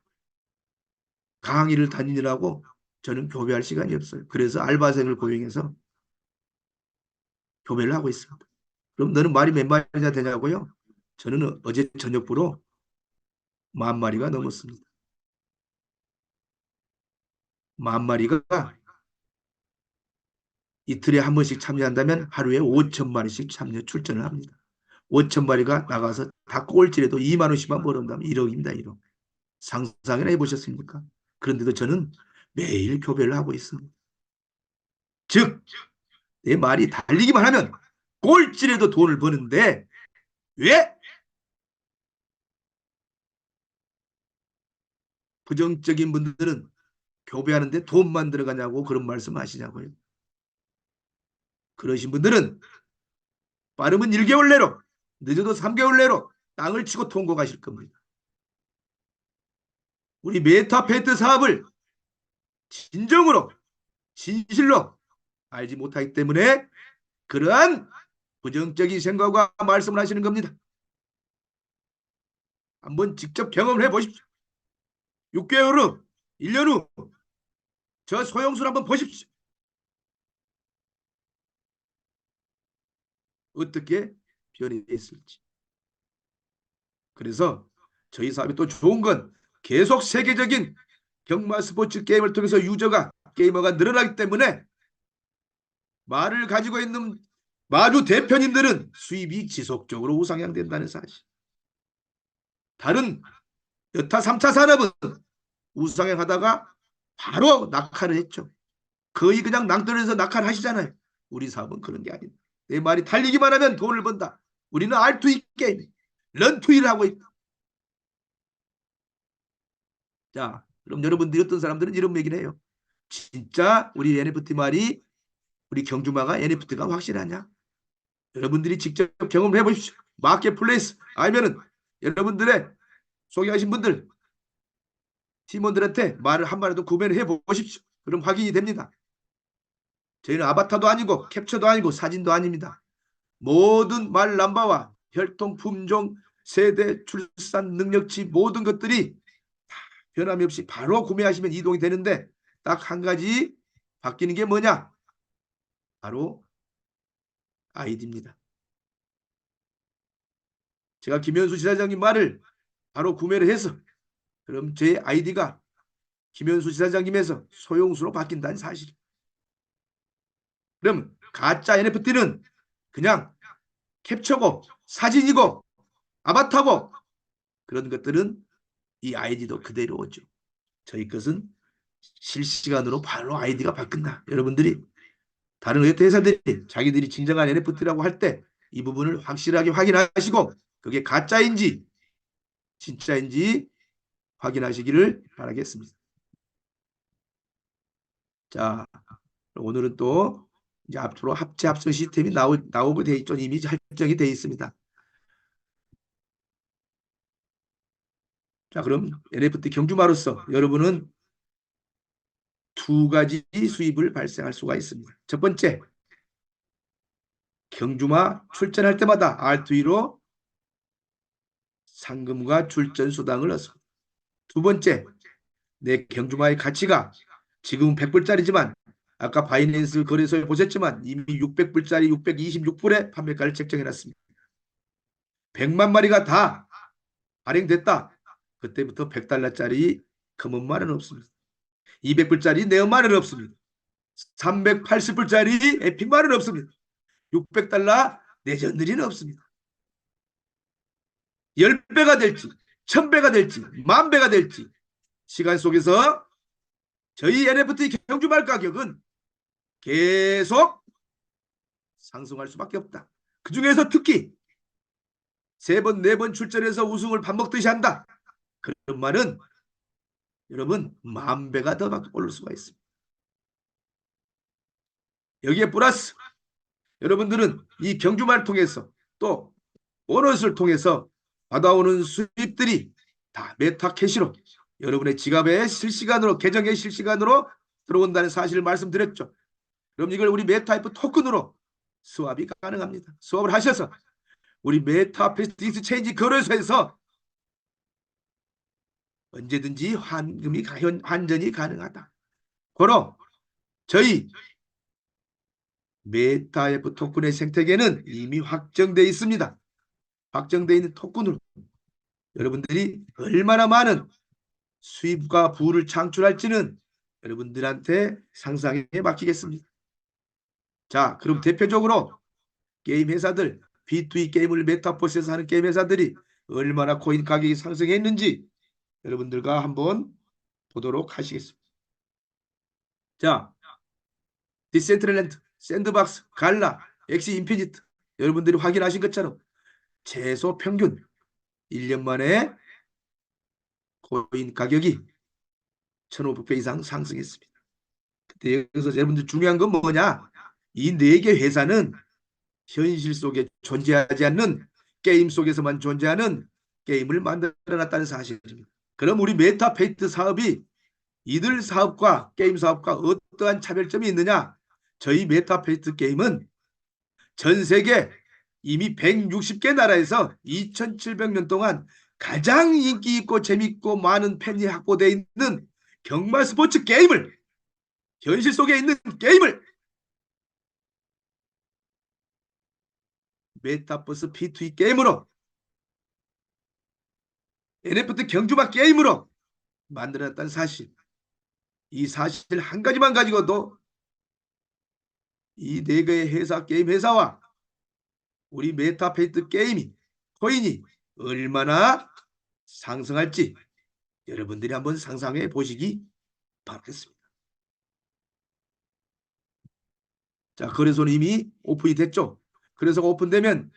강의를 다니느라고 저는 교배할 시간이 없어요. 그래서 알바생을 고용해서 교배를 하고 있습니다. 그럼 너는 말이 몇 마리나 되냐고요? 저는 어제 저녁부로 10,000마리가 넘었습니다. 10,000마리가 이틀에 한 번씩 참여한다면 하루에 5,000마리씩 출전을 합니다. 5,000마리가 나가서 다 꼴찌라도 2만 원씩만 벌어온다면 1억입니다. 1억. 상상이나 해보셨습니까? 그런데도 저는 매일 교배를 하고 있습니다. 즉, 내 말이 달리기만 하면 꼴찌라도 돈을 버는데 왜 부정적인 분들은 교배하는데 돈만 들어가냐고 그런 말씀 하시냐고요. 그러신 분들은 빠르면 1개월 내로, 늦어도 3개월 내로 땅을 치고 통곡하실 겁니다. 우리 메타페트 사업을 진정으로 진실로 알지 못하기 때문에 그러한 부정적인 생각과 말씀을 하시는 겁니다. 한번 직접 경험을 해보십시오. 6개월 후, 1년 후 저 소영수를 한번 보십시오. 어떻게 변했을지. 그래서 저희 사업이 또 좋은 건 계속 세계적인 경마 스포츠 게임을 통해서 유저가 게이머가 늘어나기 때문에 말을 가지고 있는 마주 대표님들은 수입이 지속적으로 우상향된다는 사실. 다른 여타 3차 산업은 우상향하다가 바로 낙하를 했죠. 거의 그냥 낭떠러지에서 낙하를 하시잖아요. 우리 사업은 그런 게 아닙니다. 내 말이 달리기만 하면 돈을 번다. 우리는 R2E 게임, 런투이를 하고 있다. 자, 그럼 여러분들이 어떤 사람들은 이런 얘기를 해요. 진짜 우리 NFT 말이 우리 경주마가 NFT가 확실하냐? 여러분들이 직접 경험해 보십시오. 마켓플레이스 아니면은 여러분들의 소개하신 분들 팀원들한테 말을 한 마리도 구매를 해 보십시오. 그럼 확인이 됩니다. 저희는 아바타도 아니고 캡처도 아니고 사진도 아닙니다. 모든 말 남바와 혈통, 품종, 세대, 출산, 능력치 모든 것들이 변함이 없이 바로 구매하시면 이동이 되는데 딱 한 가지 바뀌는 게 뭐냐? 바로 아이디입니다. 제가 김현수 지사장님 말을 바로 구매를 해서 그럼 제 아이디가 김현수 지사장님에서 소용수로 바뀐다는 사실. 그럼 가짜 NFT는 그냥 캡처고 사진이고 아바타고 그런 것들은 이 아이디도 그대로 오죠. 저희 것은 실시간으로 바로 아이디가 바뀐다. 여러분들이 다른 회사들이 자기들이 진정한 NFT라고 할 때 이 부분을 확실하게 확인하시고 그게 가짜인지 진짜인지 확인하시기를 바라겠습니다. 자, 오늘은 또 이제 앞으로 합체 합성 시스템이 나오게 돼 있죠. 이미 설정이 돼 있습니다. 자, 그럼 NFT 경주마로서 여러분은 두 가지 수입을 발생할 수가 있습니다. 첫 번째, 경주마 출전할 때마다 R2E로 상금과 출전 수당을 얻습니다. 두 번째, 내 경주마의 가치가 지금 100불짜리지만 아까 바이낸스 거래소에 보셨지만 이미 600불짜리 626불에 판매가를 책정해놨습니다. 100만 마리가 다 발행됐다. 그때부터 100달러짜리 검은말은 없습니다. 200불짜리 네온말은 없습니다. 380불짜리 에픽말은 없습니다. 600달러 레전드리는 없습니다. 10배가 될지 1000배가 될지 10,000배가 될지 시간 속에서 저희 NFT 경주말 가격은 계속 상승할 수밖에 없다. 그중에서 특히 3번, 4번 출전해서 우승을 밥 먹듯이 한다. 그런 말은 여러분 10,000배가 더 오를 수가 있습니다. 여기에 플러스 여러분들은 이 경주말 통해서 또 보너스를 통해서 받아오는 수입들이 다 메타캐시로 여러분의 지갑에 실시간으로 계정에 실시간으로 들어온다는 사실을 말씀드렸죠. 그럼 이걸 우리 메타이프 토큰으로 스왑이 가능합니다. 스왑을 하셔서 우리 메타페스트 익스체인지 거래소에서 언제든지 환전이 가능하다. 고로 저희 메타F 토큰의 생태계는 이미 확정되어 있습니다. 확정되어 있는 토큰으로 여러분들이 얼마나 많은 수입과 부를 창출할지는 여러분들한테 상상에 맡기겠습니다. 자, 그럼 대표적으로 게임 회사들, B2E 게임을 메타버스에서 하는 게임 회사들이 얼마나 코인 가격이 상승했는지 여러분들과 한번 보도록 하시겠습니다. 자, 디센트럴랜드, 샌드박스, 갈라, 엑시 인피니트 여러분들이 확인하신 것처럼 최소 평균 1년 만에 코인 가격이 1,500배 이상 상승했습니다. 근데 여기서 여러분들 중요한 건 뭐냐? 이 4개 회사는 현실 속에 존재하지 않는 게임 속에서만 존재하는 게임을 만들어놨다는 사실입니다. 그럼 우리 메타페이트 사업이 이들 사업과 게임 사업과 어떠한 차별점이 있느냐? 저희 메타페이트 게임은 전 세계 이미 160개 나라에서 2700년 동안 가장 인기 있고 재밌고 많은 팬이 확보되어 있는 경마 스포츠 게임을 현실 속에 있는 게임을 메타버스 P2E 게임으로 NFT 경주마 게임으로 만들어냈다는 사실, 이 사실 한 가지만 가지고도 이 4개의 회사 게임 회사와 우리 메타페이트 게임이 코인이 얼마나 상승할지 여러분들이 한번 상상해 보시기 바라겠습니다. 자, 거래소는 이미 오픈이 됐죠. 그래서 오픈되면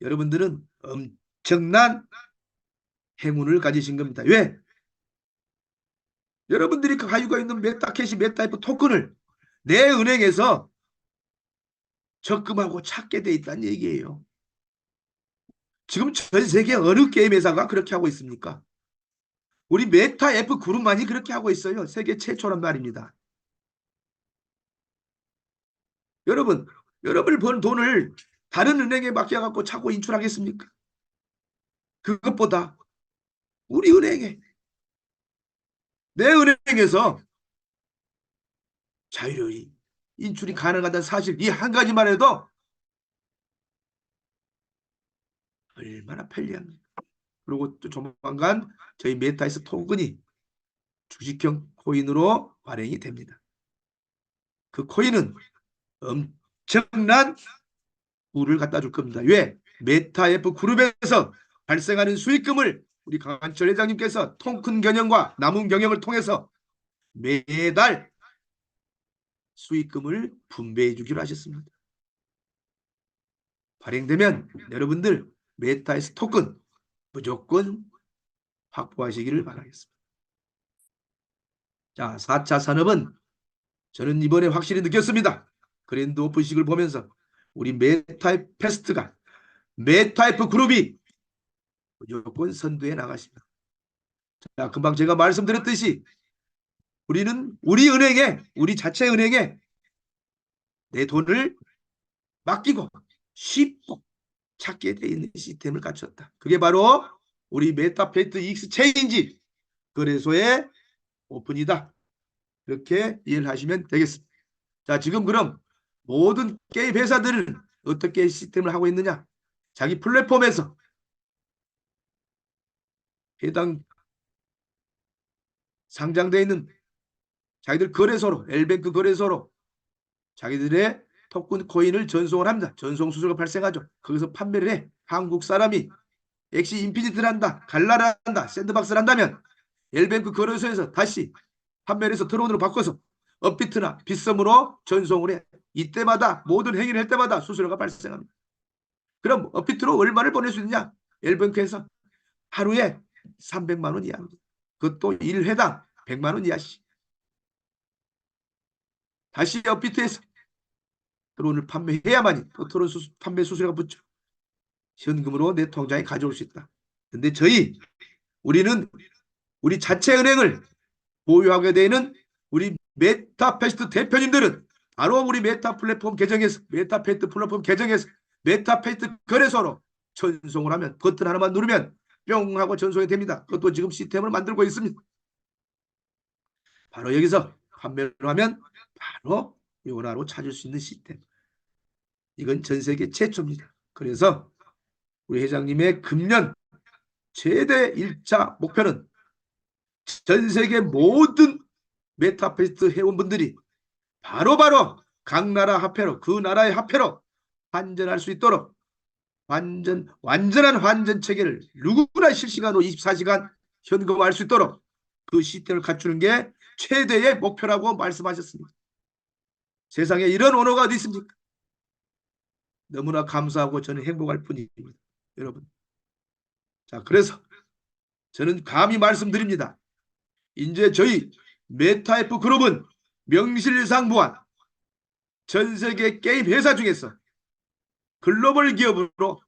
여러분들은 엄청난 행운을 가지신 겁니다. 왜? 여러분들이 가지고 있는 메타캐시, 메타이프 토큰을 내 은행에서 적금하고 찾게 돼 있다는 얘기예요. 지금 전 세계 어느 게임 회사가 그렇게 하고 있습니까? 우리 메타F 그룹만이 그렇게 하고 있어요. 세계 최초란 말입니다. 여러분이 번 돈을 다른 은행에 맡겨갖고 차고 인출하겠습니까? 그것보다 우리 은행에, 내 은행에서 자유로이 인출이 가능하다는 사실, 이 한 가지만 해도 얼마나 편리합니까? 그리고 또 조만간 저희 메타에서 토큰이 주식형 코인으로 발행이 됩니다. 그 코인은 엄청난 부를 갖다 줄 겁니다. 왜? 메타F 그룹에서 발생하는 수익금을 우리 강한철 회장님께서 토큰 경영과 남은 경영을 통해서 매달 수익금을 분배해 주기로 하셨습니다. 발행되면 여러분들 메타에서 토큰 무조건 확보하시기를 바라겠습니다. 자, 4차 산업은 저는 이번에 확실히 느꼈습니다. 그랜드 오픈식을 보면서 우리 메타F 페스트가, 메타F 그룹이 무조건 선두에 나가십니다. 자, 금방 제가 말씀드렸듯이 우리는 우리 은행에, 우리 자체 은행에 내 돈을 맡기고 쉽고 찾게 돼 있는 시스템을 갖췄다. 그게 바로 우리 메타페이트 익스체인지 거래소의 오픈이다. 이렇게 이해를 하시면 되겠습니다. 자, 지금 그럼 모든 게임 회사들은 어떻게 시스템을 하고 있느냐? 자기 플랫폼에서 해당 상장되어 있는 자기들 거래소로, 엘뱅크 거래소로 자기들의 토큰 코인을 전송을 합니다. 전송 수수료가 발생하죠. 거기서 판매를 해. 한국 사람이 엑시 인피니트를 한다, 갈라를 한다, 샌드박스를 한다면 엘뱅크 거래소에서 다시 판매를 해서 드론으로 바꿔서 업비트나 빗썸으로 전송을 해. 이때마다 모든 행위를 할 때마다 수수료가 발생합니다. 그럼 업비트로 얼마를 보낼 수 있느냐? 엘뱅크에서 하루에 300만 원 이하입니다. 그것도 1회당 100만 원 이하씩. 다시 업비트에서 드론을 판매해야만이 드론 판매 수수료가 붙죠. 현금으로 내 통장에 가져올 수 있다. 근데 우리는 우리 자체 은행을 보유하게 되는 우리 메타페스트 대표님들은 바로 우리 메타 플랫폼 계정에서, 메타페스트 플랫폼 계정에서 메타페스트 거래소로 전송을 하면, 버튼 하나만 누르면 뿅 하고 전송이 됩니다. 그것도 지금 시스템을 만들고 있습니다. 바로 여기서 판매를 하면 바로 원화로 찾을 수 있는 시스템. 이건 전 세계 최초입니다. 그래서 우리 회장님의 금년 최대 1차 목표는 전 세계 모든 메타페스트 회원분들이 바로바로 각 나라 화폐로, 그 나라의 화폐로 환전할 수 있도록 완전한 환전 체계를 누구나 실시간으로 24시간 현금화할 수 있도록 그 시스템을 갖추는 게 최대의 목표라고 말씀하셨습니다. 세상에 이런 언어가 어디 있습니까? 너무나 감사하고 저는 행복할 뿐입니다. 여러분. 자, 그래서 저는 감히 말씀드립니다. 이제 저희 메타F 그룹은 명실상부한 전 세계 게임 회사 중에서 글로벌 기업으로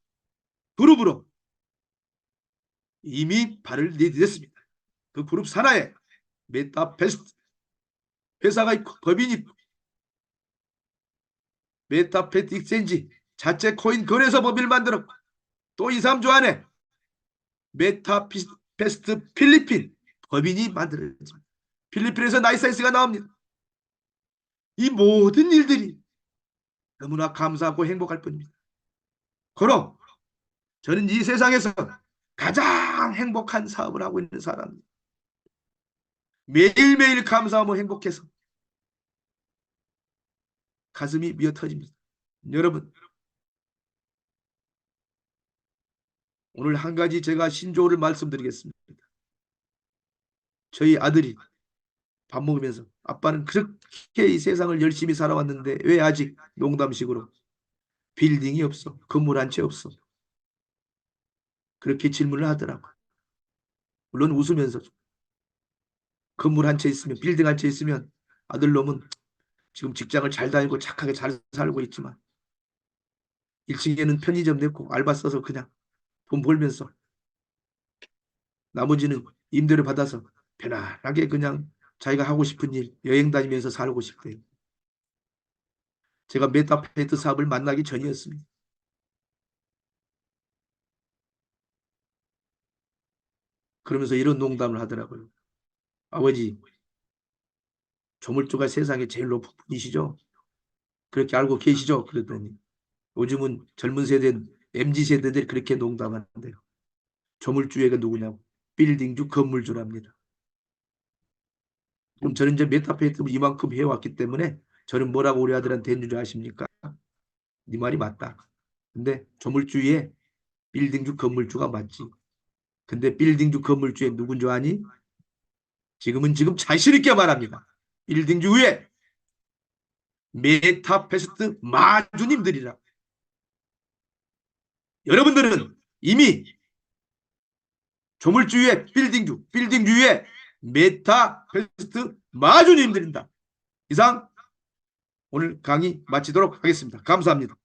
그룹으로 이미 발을 내딛었습니다. 그 그룹 산하에 메타베스트 회사가 있고 법인이 있고 메타베스트 익스체인지 자체 코인 거래소 법인을 만들었고 또 2, 3주 안에 메타베스트 필리핀 법인이 만들어집니다. 필리핀에서 라이센스가 나옵니다. 이 모든 일들이 너무나 감사하고 행복할 뿐입니다. 그럼 저는 이 세상에서 가장 행복한 사업을 하고 있는 사람입니다. 매일매일 감사하며 행복해서 가슴이 미어 터집니다. 여러분, 오늘 한 가지 제가 신조어를 말씀드리겠습니다. 저희 아들이 밥 먹으면서 아빠는 그렇게 이 세상을 열심히 살아왔는데 왜 아직 농담식으로 빌딩이 없어? 건물 한 채 없어? 그렇게 질문을 하더라고요. 물론 웃으면서 건물 한 채 있으면 빌딩 한 채 있으면 아들놈은 지금 직장을 잘 다니고 착하게 잘 살고 있지만 1층에는 편의점 냈고 알바 써서 그냥 돈 벌면서 나머지는 임대료 받아서 편안하게 그냥 자기가 하고 싶은 일 여행 다니면서 살고 싶대요. 제가 메타페이트 사업을 만나기 전이었습니다. 그러면서 이런 농담을 하더라고요. 아버지, 조물주가 세상에 제일 높은 분이시죠? 그렇게 알고 계시죠? 그랬더니 요즘은 젊은 세대 MZ세대들이 그렇게 농담하는데요. 조물주가 누구냐고. 빌딩주 건물주랍니다. 그럼 저는 이제 메타페이트를 이만큼 해왔기 때문에 저는 뭐라고 우리 아들한테 했는 줄 아십니까? 네 말이 맞다. 근데 조물주의 빌딩주 건물주가 맞지. 근데 빌딩주 건물주의 누군 줄 아니? 지금 자신 있게 말합니다. 빌딩주 위에 메타페스트 마주님들이라. 여러분들은 이미 조물주 위에 빌딩주 위에 메타페스트 마주님들입니다. 이상 오늘 강의 마치도록 하겠습니다. 감사합니다.